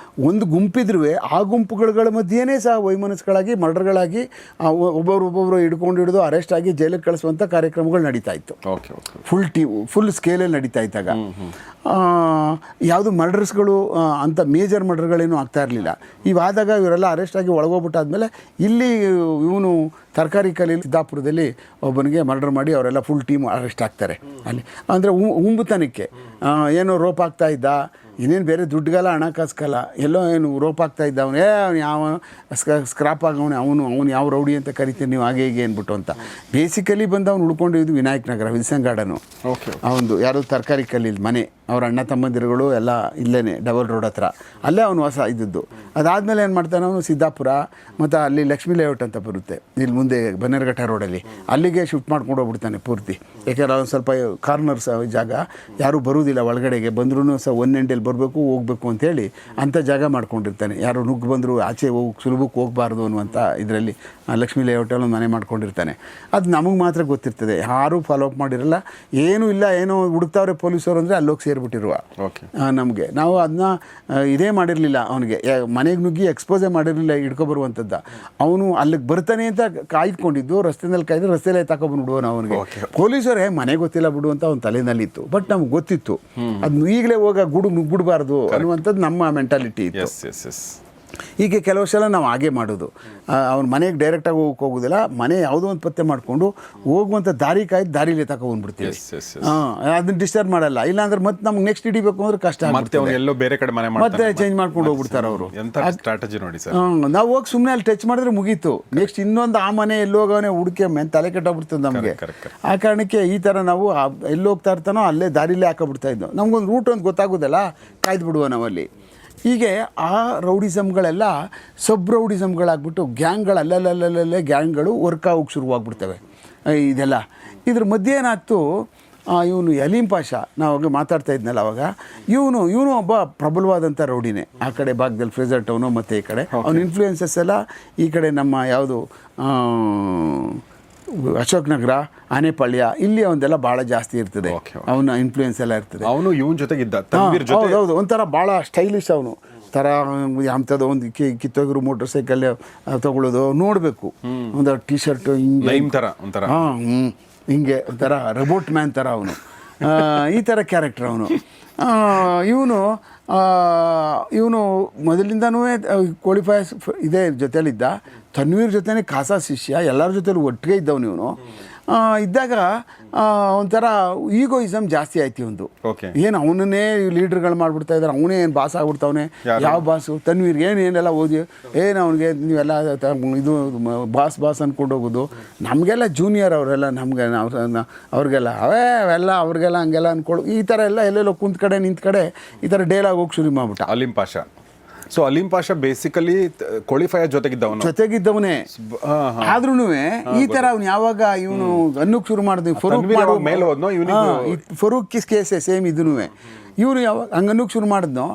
ಒಂದು ಗುಂಪಿದ್ರೂ ಆ ಗುಂಪುಗಳ ಮಧ್ಯೆಯೇ ಸಹ ವೈಮನಸ್ಸುಗಳಾಗಿ ಮರ್ಡರ್ಗಳಾಗಿ ಒಬ್ಬೊಬ್ಬರು ಹಿಡ್ದು ಅರೆಸ್ಟ್ ಆಗಿ ಜೈಲಿಗೆ ಕಳಿಸುವಂಥ ಕಾರ್ಯಕ್ರಮಗಳು ನಡೀತಾ ಇತ್ತು. ಫುಲ್ ಸ್ಕೇಲಲ್ಲಿ ನಡೀತಾ ಇದ್ದಾಗ ಯಾವುದು ಮರ್ಡರ್ಸ್ಗಳು ಅಂಥ ಮೇಜರ್ ಮರ್ಡರ್ಗಳೇನೂ ಆಗ್ತಾ ಇರಲಿಲ್ಲ. ಇವಾದಾಗ ಇವರೆಲ್ಲ ಅರೆಸ್ಟ್ ಆಗಿ ಒಳಗೋಗ್ಬಿಟ್ಟಾದ್ಮೇಲೆ ಇಲ್ಲಿ ಇವನು ತರಕಾರಿ ಕಲೆಯಲ್ಲಿ ಸಿದ್ದಾಪುರದಲ್ಲಿ ಒಬ್ಬನಿಗೆ ಮರ್ಡರ್ ಮಾಡಿ ಅವರೆಲ್ಲ ಫುಲ್ ಟೀಮ್ ಅರೆಸ್ಟ್ ಆಗ್ತಾರೆ ಅಲ್ಲಿ. ಅಂದರೆ ಹುಂಬುತನಕ್ಕೆ ಏನೋ ರೋಪ್ ಆಗ್ತಾ ಇದ್ದ, ಇನ್ನೇನು ಬೇರೆ ದುಡ್ಡುಗಲ್ಲ ಹಣಕಾಸ್ಕಲ್ಲ, ಎಲ್ಲೋ ಏನು ರೋಪ್ ಆಗ್ತಾ ಇದ್ದ ಅವನು, ಯಾವ ಸ್ಕ್ರಾಪ್ ಆಗವನೆ ಅವನು ಯಾವ ರೌಡಿ ಅಂತ ಕರಿತೀರಿ ನೀವು ಹಾಗೆ ಹೀಗೆ ಅಂದ್ಬಿಟ್ಟು ಅಂತ. ಬೇಸಿಕಲಿ ಬಂದು ಅವ್ನು ಉಳ್ಕೊಂಡಿದ್ದು ವಿನಾಯಕ್ ನಗರ ವಿಲ್ಸನ್ ಗಾರ್ಡನು. ಅವನು ಯಾರು ತರಕಾರಿ ಕಲ್ಲಿ ಮನೆ, ಅವ್ರ ಅಣ್ಣ ತಮ್ಮಂದಿರುಗಳು ಎಲ್ಲ ಇಲ್ಲೇ ಡಬಲ್ ರೋಡ್ ಹತ್ರ, ಅಲ್ಲೇ ಅವನು ವಾಸ ಇದ್ದದ್ದು. ಅದಾದಮೇಲೆ ಏನು ಮಾಡ್ತಾನೆ ಅವನು ಸಿದ್ದಾಪುರ ಮತ್ತು ಅಲ್ಲಿ ಲಕ್ಷ್ಮೀ ಲೇಔಟ್ ಅಂತ ಬರುತ್ತೆ ಇಲ್ಲಿ ಮುಂದೆ ಬನ್ನೇರುಘಟ್ಟ ರೋಡಲ್ಲಿ, ಅಲ್ಲಿಗೆ ಶಿಫ್ಟ್ ಮಾಡ್ಕೊಂಡು ಹೋಗ್ಬಿಡ್ತಾನೆ ಪೂರ್ತಿ. ಯಾಕೆಂದ್ರೆ ಅವ್ನು ಸ್ವಲ್ಪ ಕಾರ್ನರ್ಸ್ ಜಾಗ, ಯಾರೂ ಬರುವುದಿಲ್ಲ ಒಳಗಡೆಗೆ, ಬಂದ್ರೂ ಸಹ ಒನ್ ಎಂಟಲ್ಲಿ ಬರಬೇಕು ಹೋಗಬೇಕು ಅಂಥೇಳಿ ಅಂಥ ಜಾಗ ಮಾಡ್ಕೊಂಡಿರ್ತಾನೆ. ಯಾರು ನುಗ್ಗಿ ಬಂದರೂ ಆಚೆ ಸುಲಭಕ್ಕೆ ಹೋಗಬಾರ್ದು ಅನ್ನುವಂಥ ಇದರಲ್ಲಿ ಲಕ್ಷ್ಮೀ ಲೇಔಟಲ್ಲಿ ಒಂದು ಮನೆ ಮಾಡ್ಕೊಂಡಿರ್ತಾನೆ. ಅದು ನಮಗೆ ಮಾತ್ರ ಗೊತ್ತಿರ್ತದೆ, ಯಾರೂ ಫಾಲೋ ಅಪ್ ಮಾಡಿರಲ್ಲ, ಏನೂ ಇಲ್ಲ. ಏನೋ ಹುಡುಕ್ತಾವ್ರೆ ಪೊಲೀಸರು ಅಂದರೆ ಅಲ್ಲೋಗಿ ಸೇರಿಬಿಟ್ಟಿರುವ ನಮಗೆ. ನಾವು ಅದನ್ನ ಇದೇ ಮಾಡಿರಲಿಲ್ಲ, ಅವನಿಗೆ ಮನೆಗೆ ನುಗ್ಗಿ ಎಕ್ಸ್ಪೋಸೇ ಮಾಡಿರಲಿಲ್ಲ ಹಿಡ್ಕೊಬರುವಂಥದ್ದು. ಅವನು ಅಲ್ಲಿಗೆ ಬರ್ತಾನೆ ಅಂತ ಕಾಯ್ದುಕೊಂಡಿದ್ದು, ರಸ್ತೆಯಲ್ಲಿ ಕಾಯ್ದು ರಸ್ತೆಯಲ್ಲೇ ತಗೊಬಂದ್ಬಿಡುವನು ಅವನಿಗೆ. ಪೊಲೀಸರೇ ಮನೆ ಗೊತ್ತಿಲ್ಲ ಬಿಡು ಅಂತ ಅವ್ನ ತಲೆನಲ್ಲಿತ್ತು, ಬಟ್ ನಮ್ಗೆ ಗೊತ್ತಿತ್ತು ಅದು ಈಗಲೇ ಹೋಗ ನುಗ್ಬಿಡಬಾರ್ದು ಅನ್ನುವಂಥದ್ದು ನಮ್ಮ ಮೆಂಟಾಲಿಟಿ ಇತ್ತು. ಹೀಗೆ ಕೆಲವು ಸಲ ನಾವು ಹಾಗೆ ಮಾಡೋದು. ಅವ್ನ ಮನೆಗೆ ಡೈರೆಕ್ಟಾಗಿ ಹೋಗೋದಿಲ್ಲ, ಮನೆ ಯಾವುದೋ ಒಂದು ಪತ್ತೆ ಮಾಡಿಕೊಂಡು ಹೋಗುವಂಥ ದಾರಿ ಕಾಯ್ದು ದಾರಿಲೇ ತಗೊಂಡ್ಬಿಡ್ತೀವಿ. ಅದನ್ನ ಡಿಸ್ಟರ್ಬ್ ಮಾಡಲ್ಲ, ಇಲ್ಲಾಂದ್ರೆ ಮತ್ತೆ ನಮ್ಗೆ ನೆಕ್ಸ್ಟ್ ಹಿಡಿಬೇಕು ಅಂದ್ರೆ ಕಷ್ಟ ಮತ್ತೆ ಚೇಂಜ್ ಮಾಡ್ಕೊಂಡು ಹೋಗ್ಬಿಡ್ತಾರೆ ಅವರು. ನಾವು ಹೋಗಿ ಸುಮ್ಮನೆ ಅಲ್ಲಿ ಟಚ್ ಮಾಡಿದ್ರೆ ಮುಗೀತು, ನೆಕ್ಸ್ಟ್ ಇನ್ನೊಂದು ಆ ಮನೆ ಎಲ್ಲೋಗವನೇ ಹುಡುಕಿ ತಲೆ ಕೆಟ್ಟೋಗ್ಬಿಡ್ತದೆ ನಮಗೆ. ಆ ಕಾರಣಕ್ಕೆ ಈ ಥರ ನಾವು ಎಲ್ಲೋಗ್ತಾ ಇರ್ತಾನೋ ಅಲ್ಲೇ ದಾರಿಲೇ ಹಾಕೋಬಿಡ್ತಾ ಇದ್ದೋ. ನಮ್ಗೊಂದು ರೂಟ್ ಒಂದು ಗೊತ್ತಾಗೋದಲ್ಲ, ಕಾಯ್ದು ಬಿಡುವ ನಾವಲ್ಲಿ. ಹೀಗೆ ಆ ರೌಡಿಸಮ್ಗಳೆಲ್ಲ ಸಬ್ ರೌಡಿಸಮ್ಗಳಾಗ್ಬಿಟ್ಟು ಗ್ಯಾಂಗ್ಗಳು ಅಲ್ಲಲ್ಲಲ್ಲೇ ಗ್ಯಾಂಗ್ಗಳು ವರ್ಕ್ ಆಗೋಕ್ಕೆ ಶುರುವಾಗ್ಬಿಡ್ತವೆ ಇದೆಲ್ಲ. ಇದ್ರ ಮಧ್ಯೆ ಏನಾಗ್ತು, ಇವನು ಅಲೀಂ ಪಾಷಾ, ನಾವು ಮಾತಾಡ್ತಾ ಇದ್ನಲ್ಲ ಅವಾಗ, ಇವನು ಒಬ್ಬ ಪ್ರಬಲವಾದಂಥ ರೌಡಿನೇ ಆ ಕಡೆ ಭಾಗದಲ್ಲಿ, ಫ್ರೇಜರ್ ಟೌನು ಮತ್ತು ಈ ಕಡೆ. ಅವನ ಇನ್ಫ್ಲೂಯೆನ್ಸಸ್ ಎಲ್ಲ ಈ ಕಡೆ ನಮ್ಮ ಯಾವುದು ಅಶೋಕ್ ನಗರ, ಆನೆಪಳ್ಯ, ಇಲ್ಲಿ ಅವನ್ನೆಲ್ಲ ಭಾಳ ಜಾಸ್ತಿ ಇರ್ತದೆ. ಅವನ ಇನ್ಫ್ಲೂಯೆನ್ಸ್ ಎಲ್ಲ ಇರ್ತದೆ. ಅವನು ಇವನ್ ಜೊತೆಗಿದ್ದ. ಹೌದು, ಒಂಥರ ಭಾಳ ಸ್ಟೈಲಿಶ್ ಅವನು. ಥರ ಅಂಥದ್ದು ಒಂದು ಕಿತ್ತೋಗಿರೋ ಮೋಟರ್ ಸೈಕಲ್ ತಗೊಳ್ಳೋದು ನೋಡಬೇಕು, ಒಂದು ಟೀ ಶರ್ಟ್ ಹಿಂಗೆ ಹಿಂಗೆ ಒಂಥರ ರೋಬೋಟ್ ಮ್ಯಾನ್ ಥರ ಅವನು, ಈ ಥರ ಕ್ಯಾರೆಕ್ಟರ್ ಅವನು. ಇವನು ಮೊದಲಿಂದನೂ ಕ್ವಾಲಿಫೈಸ್ ಇದೇ ಜೊತೆಲಿದ್ದ. ತನ್ವೀರ್ ಜೊತೆನೇ ಖಾಸಾ ಶಿಷ್ಯ, ಎಲ್ಲರ ಜೊತೆಲೂ ಒಟ್ಟಿಗೆ ಇದ್ದವನು ಇವನು. ಇದ್ದಾಗ ಒಂಥರ ಈಗೋಯಿಸಮ್ ಜಾಸ್ತಿ ಆಯ್ತು ಒಂದು. ಏನು ಅವನನ್ನೇ ಲೀಡ್ರ್ಗಳು ಮಾಡಿಬಿಡ್ತಾ ಇದ್ದಾರೆ, ಅವನೇ ಏನು ಬಾಸ್ ಆಗ್ಬಿಡ್ತಾವನೆ. ಯಾವ ಬಾಸು? ತನ್ವೀರ್ಗೆ ಏನೆಲ್ಲ ಓದಿ ಅವನಿಗೆ ನೀವೆಲ್ಲ ಇದು ಬಾಸ್ ಅಂದ್ಕೊಂಡು ಹೋಗೋದು. ನಮಗೆಲ್ಲ ಜೂನಿಯರ್ ಅವರೆಲ್ಲ, ನಮಗೆ ಅವ್ರಿಗೆಲ್ಲ ಅವೆಲ್ಲ ಅವ್ರಿಗೆಲ್ಲ ಹಂಗೆಲ್ಲ ಅಂದ್ಕೊಳ್ಳು, ಈ ಥರ ಎಲ್ಲ ಎಲ್ಲೆಲ್ಲೋ ಕುಂತ ಕಡೆ ನಿಂತ ಕಡೆ ಈ ಥರ ಡೇಲಾಗಿ ಹೋಗಿ ಶುರು ಮಾಡ್ಬಿಟ್ಟ Aleem Pasha. So Aleem Pasha basically qualifier ಜೊತೆಗಿದ್ದವನೇ. ಆದ್ರೂ ಈ ತರ ಅವ್ನು ಯಾವಾಗ ಇವನು ಅನ್ನಕ್ಕೆ ಶುರು ಮಾಡಿದ್ವಿ, ಫರೂಕ್ ಕೇಸೆ ಸೇಮ್ ಇದೂ. ಇವನು ಯಾವಾಗ ಹಂಗನ್ನಕ್ಕೆ ಶುರು ಮಾಡಿದ್ನೋ,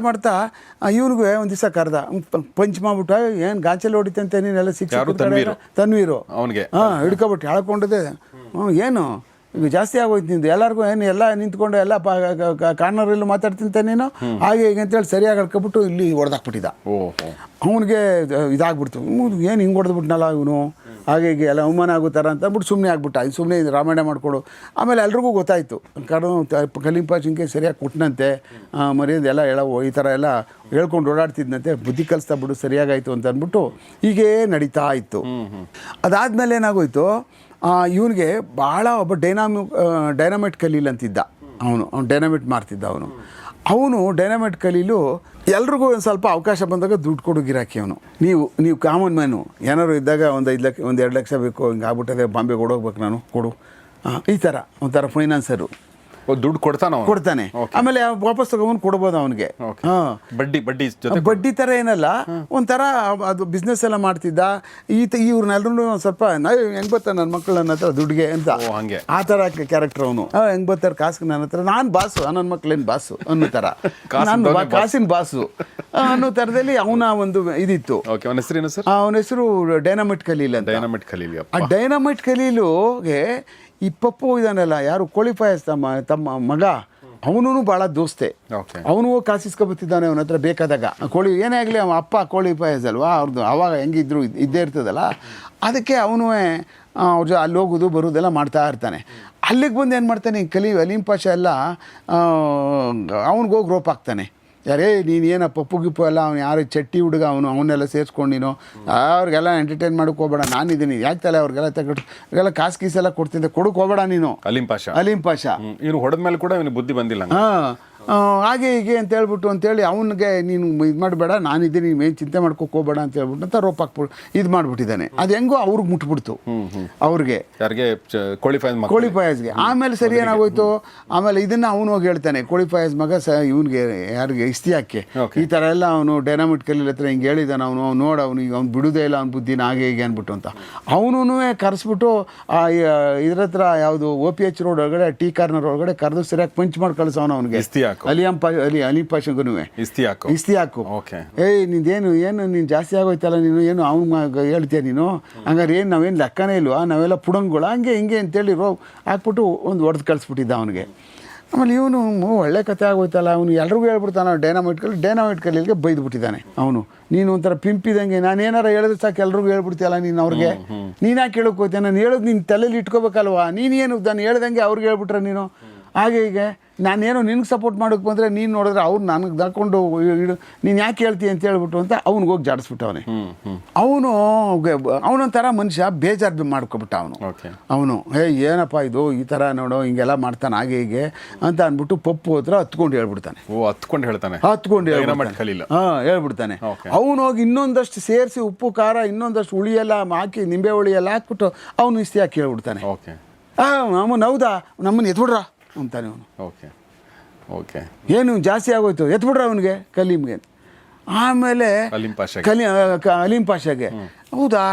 ಮಾಡ್ತಾ ಇವ್ನಿಗೂ ಒಂದು ದಿವಸ ಕರೆದ, ಪಂಚ್ ಮಾಡ್ಬಿಟ್ಟು, ಏನು ಗಾಚಲ್ಲಿ ಹೊಡಿತಂತೆ ನೀನೆಲ್ಲ ಶಿಕ್ಷಕ ತನ್ವೀರು ಅವನಿಗೆ ಹಿಡ್ಕೊಬಿಟ್ಟು ಹೇಳ್ಕೊಂಡಿದ್ದೆ. ಏನು ಈಗ ಜಾಸ್ತಿ ಆಗೋಯ್ತು ನಿಂದು, ಎಲ್ಲರಿಗೂ ಏನು ಎಲ್ಲ ನಿಂತ್ಕೊಂಡು ಎಲ್ಲ ಕಾರ್ನರಲ್ಲೂ ಮಾತಾಡ್ತಿಂತ ನೀನು ಹಾಗೆ ಈಗ ಅಂತೇಳಿ ಸರಿಯಾಗಿ ಹೇಳ್ಕೊಬಿಟ್ಟು ಇಲ್ಲಿ ಹೊಡೆದಾಕ್ಬಿಟ್ಟಿದ್ದ. ಅವನಿಗೆ ಇದಾಗ್ಬಿಡ್ತು, ಏನು ಹಿಂಗೆ ಹೊಡೆದ್ಬಿಟ್ನಲ್ಲ ಇವನು, ಹಾಗೆ ಹೀಗೆ ಎಲ್ಲ ಅವಮಾನ ಆಗೋ ಥರ ಅಂತ ಅಂದ್ಬಿಟ್ಟು ಸುಮ್ಮನೆ ಆಗ್ಬಿಟ್ಟ. ಸುಮ್ಮನೆ ರಾಮಾಯಣ ಮಾಡಿಕೊಡು. ಆಮೇಲೆ ಎಲ್ರಿಗೂ ಗೊತ್ತಾಯಿತು, ಕಾರಣ ಅಲೀಂ ಪಾಷಾಗೆ ಸರಿಯಾಗಿ ಕೊಟ್ಟನಂತೆ, ಮರ್ಯಾದೆ ಎಲ್ಲ ಈ ಥರ ಎಲ್ಲ ಹೇಳ್ಕೊಂಡು ಓಡಾಡ್ತಿದ್ದಂತೆ, ಬುದ್ಧಿ ಕಲಿಸ್ತಾ ಬಿಡು ಸರಿಯಾಗಾಯಿತು ಅಂತ ಅಂದ್ಬಿಟ್ಟು ಹೀಗೇ ನಡೀತಾ ಇತ್ತು. ಅದಾದಮೇಲೆ ಏನಾಗೋಯ್ತು, ಇವನಿಗೆ ಭಾಳ ಒಬ್ಬ ಡೈನಾಮೈಟ್ ಖಲೀಲ್ ಅಂತಿದ್ದ. ಅವನು ಡೈನಾಮೈಟ್ ಮಾರ್ತಿದ್ದ. ಅವನು ಡೈನಾಮೈಟ್ ಖಲೀಲು ಎಲ್ರಿಗೂ ಒಂದು ಸ್ವಲ್ಪ ಅವಕಾಶ ಬಂದಾಗ ದುಡ್ಡು ಕೊಡು ಗಿರಾಕಿ ಅವನು. ನೀವು ಕಾಮನ್ ಮ್ಯಾನು, ಏನಾದ್ರು ಇದ್ದಾಗ ಒಂದು 5 ಲಕ್ಷ 1-2 ಲಕ್ಷ ಬೇಕು, ಹಿಂಗೆ ಆಗ್ಬಿಟ್ಟದೆ, ಬಾಂಬೆಗೆ ಓಡೋಗ್ಬೇಕು ನಾನು, ಕೊಡು, ಈ ಥರ ಒಂಥರ ಫೈನಾನ್ಸರು. ದುಡ್ಡು ಕೊಡ್ತಾನೆ. ಆಮೇಲೆ ವಾಪಸ್ ತಗೊಂಡು ಕೊಡ್ಬೋದು ಅವನಿಗೆ. ಬಡ್ಡಿ ಥರ ಏನಲ್ಲ, ಒಂಥರ ಅದು ಬಿಸ್ನೆಸ್ ಎಲ್ಲ ಮಾಡ್ತಿದ್ದ. ಇವ್ರನ್ನೆಲ್ಲರೂ ಒಂದು ಸ್ವಲ್ಪ ಹೆಂಗೆ ಬರ್ತಾರೆ ನನ್ನ ಮಕ್ಕಳು ನನ್ನ ಹತ್ರ ದುಡ್ಡಿಗೆ ಅಂತ, ಆ ಥರ ಕ್ಯಾರೆಕ್ಟರ್ ಅವನು. ಹೆಂಗೆ ಬರ್ತಾರೆ ಕಾಸಿಗೆ ನನ್ನ ಹತ್ರ, ನಾನು ಬಾಸು, ನನ್ನ ಮಕ್ಕಳೇನು ಬಾಸು ಅನ್ನೋ ಥರ, ನಾನು ಕಾಸಿನ ಬಾಸು ಅನ್ನೋ ಥರದಲ್ಲಿ ಅವನ ಒಂದು ಇದಿತ್ತು. ಅವನ ಹೆಸರು ಡೈನಾಮೈಟ್ ಖಲೀಲ್ ಅಂತ. ಆ ಡೈನಾಮೈಟ್ ಖಲೀಲುಗೆ ಈ ಪಪ್ಪು ಇದಾನಲ್ಲ, ಯಾರು ಕ್ವಾಲಿಫೈಯರ್ಸ್ ತಮ್ಮ ಮಗ, ಅವನು ಭಾಳ ದೋಸ್ತೆ. ಅವನು ಕಾಸಿಸ್ಕೊಬತ್ತಿದ್ದಾನೆ ಅವನ ಹತ್ರ ಬೇಕಾದಾಗ. ಏನೇ ಆಗಲಿ ಅವ ಅಪ್ಪ ಕ್ವಾಲಿಫೈಯರ್ಸ್ ಅಲ್ವಾ ಅವ್ರದ್ದು, ಆವಾಗ ಹೆಂಗಿದ್ರು ಇದ್ದೇ ಇರ್ತದಲ್ಲ, ಅದಕ್ಕೆ ಅವನು ಅವ್ರ ಅಲ್ಲಿ ಹೋಗೋದು ಬರೋದೆಲ್ಲ ಮಾಡ್ತಾ ಇರ್ತಾನೆ. ಅಲ್ಲಿಗೆ ಬಂದು ಏನು ಮಾಡ್ತಾನೆ, ಅಲೀಂ ಪಾಷಾ ಎಲ್ಲ ಅವ್ನಿಗೋಗಿ ರೋಪ್ ಹಾಕ್ತಾನೆ. ಯಾರೇ ನೀನು ಏನ ಪಪ್ಪು ಗಿಪ್ಪು ಎಲ್ಲ ಅವ್ನು ಯಾರು ಚಟ್ಟಿ ಹುಡುಗ ಅವನ್ನೆಲ್ಲ ಸೇರಿಸ್ಕೊಂಡು ನೀನು ಅವ್ರಿಗೆಲ್ಲ ಎಂಟರ್ಟೈನ್ ಮಾಡೋಕೆ ಹೋಗಬೇಡ, ನಾನಿದ್ದೀನಿ, ಯಾಕೆ ತಲೆ ಅವ್ರಿಗೆಲ್ಲ ಅವ್ರಿಗೆಲ್ಲ ಕಾಸು ಗೀಸೆಲ್ಲ ಕೊಡ್ತಿದ್ದೆ, ಕೊಡೋಕೆ ಹೋಗಬೇಡ ನೀನು. ಅಲೀಂ ಪಾಷಾ ಇವ್ರು ಹೊಡೆದ ಮೇಲೆ ಕೂಡ ಇವನು ಬುದ್ಧಿ ಬಂದಿಲ್ಲ. ಹಾಗೆ ಹೀಗೆ ಅಂತ ಹೇಳ್ಬಿಟ್ಟು ಅವನಿಗೆ ನೀನು ಇದು ಮಾಡಬೇಡ, ನಾನಿದ್ದೀನಿ, ನೀನು ಏನು ಚಿಂತೆ ಮಾಡ್ಕೋಕೆ ಹೋಗಬೇಡ ಅಂತ ಹೇಳ್ಬಿಟ್ಟು ಅಂತ ರೋಪ್ ಹಾಕ್ಬಿಟ್ಟು ಇದು ಮಾಡಿಬಿಟ್ಟಿದ್ದಾನೆ. ಅದು ಹೆಂಗೋ ಅವ್ರಿಗೆ ಮುಟ್ಬಿಡ್ತು, ಅವ್ರಿಗೆ ಕ್ವಾಲಿಫೈಯರ್ಸ್ಗೆ. ಆಮೇಲೆ ಸರಿ ಏನಾಗೋಯ್ತು, ಆಮೇಲೆ ಇದನ್ನು ಅವನು ಹೋಗಿ ಹೇಳ್ತಾನೆ, ಕ್ವಾಲಿಫೈಯರ್ಸ್ ಮಗ ಇವನಿಗೆ ಯಾರಿಗೆ ಇಸ್ತಿಯಾಕೆ ಈ ಥರ ಎಲ್ಲ ಅವನು ಡೈನಾಮಿಟ್ ಖಲೀಲ್ ಹತ್ರ ಹಿಂಗೆ ಹೇಳಿದ್ದಾನೆ, ಅವನು ನೋಡು ಅವ್ನಿಗೆ ಅವ್ನು ಬಿಡೋದೇ ಇಲ್ಲ ಅವ್ನ ಬುದ್ಧಿನ ಹಾಗೆ ಹೀಗೆ ಅಂದ್ಬಿಟ್ಟು ಅಂತ. ಅವನು ಕರೆಸ್ಬಿಟ್ಟು ಇದ್ರ ಹತ್ರ ಯಾವುದು OPH ರೋಡ್ ಒಳಗಡೆ ಟೀ ಕಾರ್ನರ್ ಒಳಗಡೆ ಕರೆದು ಸರಿಯಾಗಿ ಪಂಚ್ ಮಾಡಿ ಕಳಿಸೋನು ಅವನಿಗೆ. ಅಲೀಂ ಪಾಷಾಗೂ ಇಸ್ತಿಯಾಕು, ನಿಂದೇನು ಏನು ನೀನು ಜಾಸ್ತಿ ಆಗೋಯ್ತಲ್ಲ, ನೀನು ಏನು ಅವ್ನು ಹೇಳ್ತೀಯ ನೀನು, ಹಂಗಾರೆ ಏನು ನಾವೇನು ಲೆಕ್ಕನೇ ಇಲ್ವಾ, ನಾವೆಲ್ಲ ಪುಡಂಗಳು ಹಂಗೆ ಹಿಂಗೆ ಅಂತೇಳಿ ಹಾಕ್ಬಿಟ್ಟು ಒಂದು ಹೊಡೆದು ಕಳಿಸ್ಬಿಟ್ಟಿದ್ದ ಅವನಿಗೆ. ಆಮೇಲೆ ಇವನು ಒಳ್ಳೆ ಕತೆ ಆಗೋಯ್ತಲ್ಲ, ಅವನು ಎಲ್ರಿಗೂ ಹೇಳ್ಬಿಡ್ತಾನೆ, ಡೈನಾಮೈಟ್ ಖಲೀಲ್ಗೆ ಬೈದ್ಬಿಟ್ಟಿದ್ದಾನೆ ಅವನು. ನೀನು ಒಂಥರ ಪಿಂಪಿದಂಗೆ, ನಾನು ಏನಾರ ಹೇಳಿದ್ರೆ ಸಾಕು ಎಲ್ರಿಗೂ ಹೇಳ್ಬಿಡ್ತೀಯಲ್ಲ ನೀನು ಅವ್ರಿಗೆ, ನೀನು ಯಾಕೆ ಕೇಳೋಕೆ ಹೋಗ್ತೀಯ, ನಾನು ಹೇಳೋದು ನೀನು ತಲೆಯಲ್ಲಿ ಇಟ್ಕೋಬೇಕಲ್ವಾ, ನೀನೇನು ನಾನು ಹೇಳ್ದಂಗೆ ಅವ್ರಿಗೆ ಹೇಳ್ಬಿಟ್ರೆ ನೀನು ಹಾಗೆ ಹೀಗೆ, ನಾನೇನೋ ನಿನ್ಗೆ ಸಪೋರ್ಟ್ ಮಾಡೋಕೆ ಬಂದರೆ ನೀನು ನೋಡಿದ್ರೆ ಅವ್ರು ನನಗೆ ಹಾಕೊಂಡು ನೀನು ಯಾಕೆ ಹೇಳ್ತೀಯ ಅಂತ ಹೇಳ್ಬಿಟ್ಟು ಅಂತ ಅವ್ನಿಗೆ ಹೋಗಿ ಜಾಡಿಸ್ಬಿಟ್ಟವನೇ. ಅವನೊಂಥರ ಮನುಷ್ಯ ಬೇಜಾರು ಮಾಡ್ಕೊಬಿಟ್ಟ ಅವನು ಏನಪ್ಪ ಇದು ಈ ಥರ ನೋಡೋ ಹಿಂಗೆಲ್ಲ ಮಾಡ್ತಾನೆ ಹಾಗೆ ಹೀಗೆ ಅಂತ ಅಂದ್ಬಿಟ್ಟು ಪಪ್ಪು ಹತ್ರ ಹತ್ಕೊಂಡು ಹೇಳ್ಬಿಡ್ತಾನೆ. ಹೇಳ್ಬಿಡ್ತಾನೆ. ಅವನು ಹೋಗಿ ಇನ್ನೊಂದಷ್ಟು ಸೇರಿಸಿ ಉಪ್ಪು ಖಾರ ಇನ್ನೊಂದಷ್ಟು ಹುಳಿ ಎಲ್ಲ ಹಾಕಿ ನಿಂಬೆ ಹುಳಿ ಎಲ್ಲ ಹಾಕ್ಬಿಟ್ಟು ಅವನು ಇಸ್ತಿ ಹಾಕಿ ಹೇಳ್ಬಿಡ್ತಾನೆ. ನಮ್ಮನ್ನು ಹೌದಾ, ನಮ್ಮನ್ನು ಎತ್ಬಿಡ್ರ ಅಂತಾನೆ ಅವನು. ಓಕೆ. ಏನು ಜಾಸ್ತಿ ಆಗೋಯ್ತು, ಎತ್ಬಿಡ್ರೆ ಅವನಿಗೆ ಕಲೀಮ್ಗೆ. ಆಮೇಲೆ ಅಲೀಂ ಪಾಷಾಗೆ ಹೌದಾ,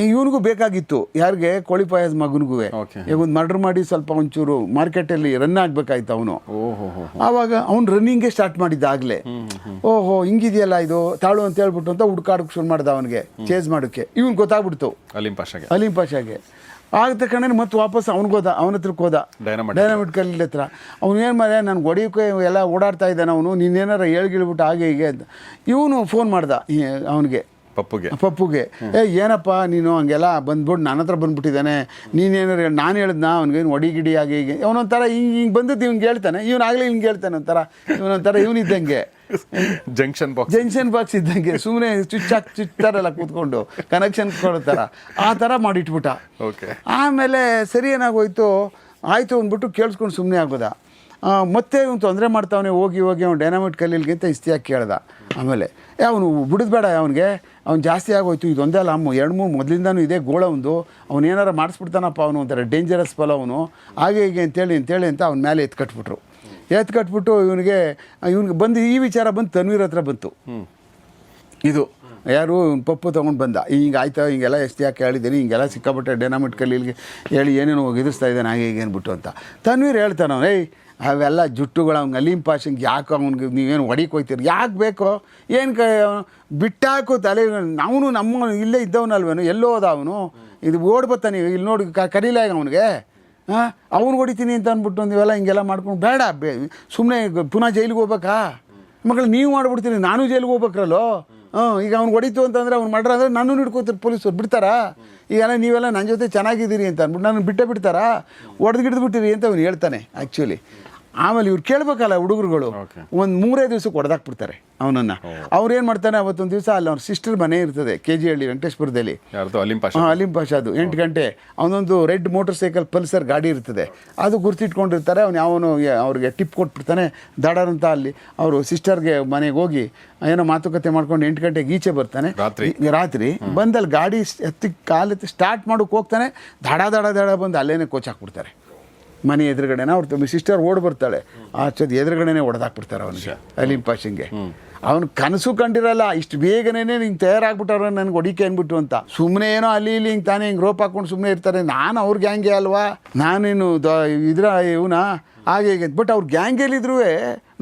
ಇವನಿಗೂ ಬೇಕಾಗಿತ್ತು, ಯಾರಿಗೆ, ಕೋಳಿ ಫಯಾಜ್ ಮಗನಿಗೂ. ಈಗ ಒಂದು ಮರ್ಡರ್ ಮಾಡಿ ಸ್ವಲ್ಪ ಒಂಚೂರು ಮಾರ್ಕೆಟಲ್ಲಿ ರನ್ ಆಗಬೇಕಾಯ್ತು ಅವನು. ಆವಾಗ ಅವ್ನು ರನ್ನಿಂಗೇ ಸ್ಟಾರ್ಟ್ ಮಾಡಿದ್ದಾಗಲೇ. ಓಹೋ ಹಿಂಗಿದೆಯಲ್ಲ ಇದು ತಾಳು ಅಂತ ಹೇಳ್ಬಿಟ್ಟು ಅಂತ ಹುಡ್ಕಾಡಕ್ಕೆ ಶುರು ಮಾಡ್ದ ಅವನಿಗೆ, ಚೇಸ್ ಮಾಡೋಕ್ಕೆ. ಇವ್ನು ಗೊತ್ತಾಗ್ಬಿಡ್ತು ಅಲೀಂ ಪಾಷಾಗೆ. ಆದ ತಕ್ಷಣ ಮತ್ತೆ ವಾಪಸ್ ಅವನಿಗೋದ, ಅವನ ಹತ್ರಕ್ಕೆ ಹೋದ, ಡೈನಾಮಿಟ್ ಕಲ್ಲಿ ಹತ್ರ. ಅವ್ನು ಏನು ಮಾಡ, ನಾನು ಹೊಡಿಯೋಕೆ ಎಲ್ಲ ಓಡಾಡ್ತಾ ಇದ್ದಾನೆ ಅವನು, ನೀನೇನಾರ ಹೇಳ್ಗಿಳ್ಬಿಟ್ಟು ಹಾಗೆ ಹೀಗೆ ಅಂತ. ಇವನು ಫೋನ್ ಮಾಡ್ದ ಅವನಿಗೆ, ಪಪ್ಪುಗೆ. ಏನಪ್ಪ ನೀನು ಹಂಗೆಲ್ಲ ಬಂದ್ಬಿಟ್ಟು ನನ್ನ ಹತ್ರ ಬಂದ್ಬಿಟ್ಟಿದ್ದಾನೆ, ನೀನೇನಾರು ನಾನು ಹೇಳಿದ್ನಾ ಅವ್ನಿಗೇನು ಹೊಡಿಗಿಡಿ ಹಾಗೆ ಹೀಗೆ. ಅವನೊಂಥರ ಹಿಂಗೆ ಬಂದದ್ದು ಇವ್ನಿಗೆ ಹೇಳ್ತಾನೆ, ಇವನಾಗಲೇ ಹಿಂಗೆ ಹೇಳ್ತಾನೆ ಇವನೊಂಥರ ಇವನಿದ್ದಂಗೆ ಜಂಕ್ಷನ್ ಬಾಕ್ಸ್ ಇದ್ದಂಗೆ, ಸುಮ್ಮನೆ ಚುಚ್ತಾರಲ್ಲ ಕೂತ್ಕೊಂಡು ಕನೆಕ್ಷನ್ ಕೊಡ್ತಾರ, ಆ ಥರ ಮಾಡಿಟ್ಬಿಟ್ಟ. ಆಮೇಲೆ ಸರಿ ಏನಾಗೋಯ್ತು, ಆಯಿತು ಅಂದ್ಬಿಟ್ಟು ಕೇಳಿಸ್ಕೊಂಡು ಸುಮ್ಮನೆ ಆಗೋದ. ಮತ್ತೆ ಇವನು ತೊಂದರೆ ಮಾಡ್ತಾವನೆ, ಹೋಗಿ ಅವ್ನು ಡೈನಾಮಿಟ್ ಕಲ್ಲಿಲ್ಗಿಂತ ಇಸ್ತಿಯಾಗಿ ಕೇಳ್ದ. ಆಮೇಲೆ ಅವನು ಬಿಡೋದು ಬೇಡ, ಅವ್ನು ಜಾಸ್ತಿ ಆಗೋಯ್ತು, ಇದೊಂದೇ ಅಲ್ಲ 2-3 ಮೊದಲಿಂದನೂ ಇದೆ ಗೋಳ ಒಂದು, ಅವ್ನು ಏನಾರ ಮಾಡಿಸ್ಬಿಡ್ತಾನಪ್ಪ ಅವನು, ಒಂಥರ ಡೇಂಜರಸ್ ಫಲ ಅವನು, ಹಾಗೆ ಹೀಗೆ ಅಂತೇಳಿ ಅಂತ ಅವ್ನ ಮೇಲೆ ಎತ್ಕಟ್ಬಿಟ್ಟು ಇವನಿಗೆ ಬಂದು ಈ ವಿಚಾರ ಬಂದು ತನ್ವೀರ್ ಹತ್ರ ಬಂತು. ಇದು ಯಾರು ಪಪ್ಪು ತೊಗೊಂಡು ಬಂದ, ಹಿಂಗೆ ಆಯ್ತಾ, ಹಿಂಗೆಲ್ಲ ಎಷ್ಟು ಯಾಕೆ ಹೇಳಿದ್ದೀನಿ, ಹಿಂಗೆಲ್ಲ ಸಿಕ್ಕಾಪಟ್ಟೆ ಡೈನಾಮಿಟ್ ಕಲ್ಲಿಗೆ ಹೇಳಿ ಏನೇನೋ ಎದುರಿಸ್ತಾ ಇದ್ದಾನೆ ಹಾಗೆ ಹೀಗೆ ಅಂದ್ಬಿಟ್ಟು ಅಂತ. ತನ್ವೀರ್ ಹೇಳ್ತಾನೆ, ಏಯ್ ಅವೆಲ್ಲ ಜುಟ್ಟುಗಳು ಅವ್ನಿಗೆ ಅಲೀಂ ಪಾಷಂಗೆ ಯಾಕೆ ಅವ್ನಿಗೆ ನೀವೇನು ಹೊಡಿಗೆ ಹೋಗ್ತೀರಿ, ಯಾಕೆ ಬೇಕೋ ಏನು ಬಿಟ್ಟಾಕು ತಲೆ, ಅವನು ನಮ್ಮ ಇಲ್ಲೇ ಇದ್ದವನಲ್ವೇನು, ಎಲ್ಲೋ ಹೋದ ಅವನು, ಇದು ಓಡ್ಬತ್ತಾನೆ ಇಲ್ಲಿ ನೋಡಿ ಕರೀಲ ಈಗ ಅವನಿಗೆ, ಅವ್ನು ಹೊಡಿತೀನಿ ಅಂತ ಅಂದ್ಬಿಟ್ಟು ನೀವೆಲ್ಲ ಹಿಂಗೆಲ್ಲ ಮಾಡ್ಕೊಂಡು ಬೇಡ, ಸುಮ್ಮನೆ ಪುನಃ ಜೈಲಿಗೆ ಹೋಗ್ಬೇಕಾ ಮಕ್ಕಳು, ನೀವು ಮಾಡ್ಬಿಡ್ತೀನಿ ನಾನು ಜೈಲಿಗೆ ಹೋಗ್ಬೇಕ್ರಲ್ಲೋ. ಈಗ ಅವ್ನು ಹೊಡಿತು ಅಂತಂದರೆ ಅವ್ನು ಮಾಡ್ರೆ ಅಂದರೆ ನಾನು ಹಿಡ್ಕೋತಾರೆ ಪೊಲೀಸರು, ಬಿಡ್ತಾರಾ? ಈಗೆಲ್ಲ ನೀವೆಲ್ಲ ನನ್ನ ಜೊತೆ ಚೆನ್ನಾಗಿದ್ದೀರಿ ಅಂತ ಅಂದ್ಬಿಟ್ಟು ನಾನು ಬಿಡ್ತಾರಾ, ಹೊಡೆದ್ಗಿಡ್ದುಬಿಟ್ಟಿರಿ ಅಂತ ಅವ್ನು ಹೇಳ್ತಾನೆ ಆ್ಯಕ್ಚುಲಿ. ಆಮೇಲೆ ಇವ್ರು ಕೇಳಬೇಕಲ್ಲ ಹುಡುಗರುಗಳು, ಒಂದು 3 ದಿವಸಕ್ಕೆ ಹೊಡೆದಾಕ್ಬಿಡ್ತಾರೆ ಅವನನ್ನು. ಅವ್ರು ಏನು ಮಾಡ್ತಾನೆ, ಅವತ್ತೊಂದು ದಿವಸ ಅಲ್ಲಿ ಅವ್ರ ಸಿಸ್ಟರ್ ಮನೆ ಇರ್ತದೆ KG ಹಳ್ಳಿ ವೆಂಕಟೇಶ್ಪುರದಲ್ಲಿ, ಅಲೀಂ ಪಾಷಾದು. 8 ಗಂಟೆ ಅವನೊಂದು ರೆಡ್ ಮೋಟರ್ ಸೈಕಲ್ ಪಲ್ಸರ್ ಗಾಡಿ ಇರ್ತದೆ, ಅದು ಗುರ್ತಿಟ್ಕೊಂಡಿರ್ತಾರೆ. ಅವನು ಅವ್ರಿಗೆ ಟಿಪ್ ಕೊಟ್ಬಿಡ್ತಾನೆ ದಾಡಾರಂತ. ಅಲ್ಲಿ ಅವರು ಸಿಸ್ಟರ್ಗೆ ಮನೆಗೆ ಹೋಗಿ ಏನೋ ಮಾತುಕತೆ ಮಾಡ್ಕೊಂಡು 8 ಗಂಟೆಗೆ ಈಚೆ ಬರ್ತಾನೆ ರಾತ್ರಿ. ಬಂದಲ್ಲಿ ಗಾಡಿ ಕಾಲೆತ್ತಿ ಸ್ಟಾರ್ಟ್ ಮಾಡೋಕೆ ಹೋಗ್ತಾನೆ, ದಾಡ ಬಂದು ಅಲ್ಲೇನೆ ಕೋಚ್ ಹಾಕ್ಬಿಡ್ತಾರೆ ಮನೆ ಎದುರುಗಡೆನ. ಅವ್ರ ಸಿಸ್ಟರ್ ಓಡ್ ಬರ್ತಾಳೆ, ಆಚೆದು ಎದುರುಗಡೆನೇ ಹೊಡೆದಾಕ್ಬಿಡ್ತಾರೆ ಅವನಿಗೆ, ಅಲೀಂ ಪಾಷಂಗೆ. ಅವನು ಕನಸು ಕಂಡಿರಲ್ಲ ಇಷ್ಟು ಬೇಗನೇ ಹಿಂಗೆ ತಯಾರಾಗ್ಬಿಟ್ಟವ್ರೆ ನನಗೆ ಹೊಡಿಕೆ ಅಂದ್ಬಿಟ್ಟು ಅಂತ. ಸುಮ್ಮನೆ ಏನೋ ಅಲ್ಲಿ ಇಲ್ಲಿ ಹಿಂಗೆ ತಾನೇ ಹಿಂಗೆ ರೋಪ್ ಹಾಕ್ಕೊಂಡು ಸುಮ್ಮನೆ ಇರ್ತಾರೆ. ನಾನು ಅವ್ರ ಗ್ಯಾಂಗೆ ಅಲ್ವಾ, ನಾನೇನು ಇವನ ಹಾಗೆ ಹೇಗೆ. ಬಟ್ ಅವ್ರ ಗ್ಯಾಂಗೇಲಿದ್ರು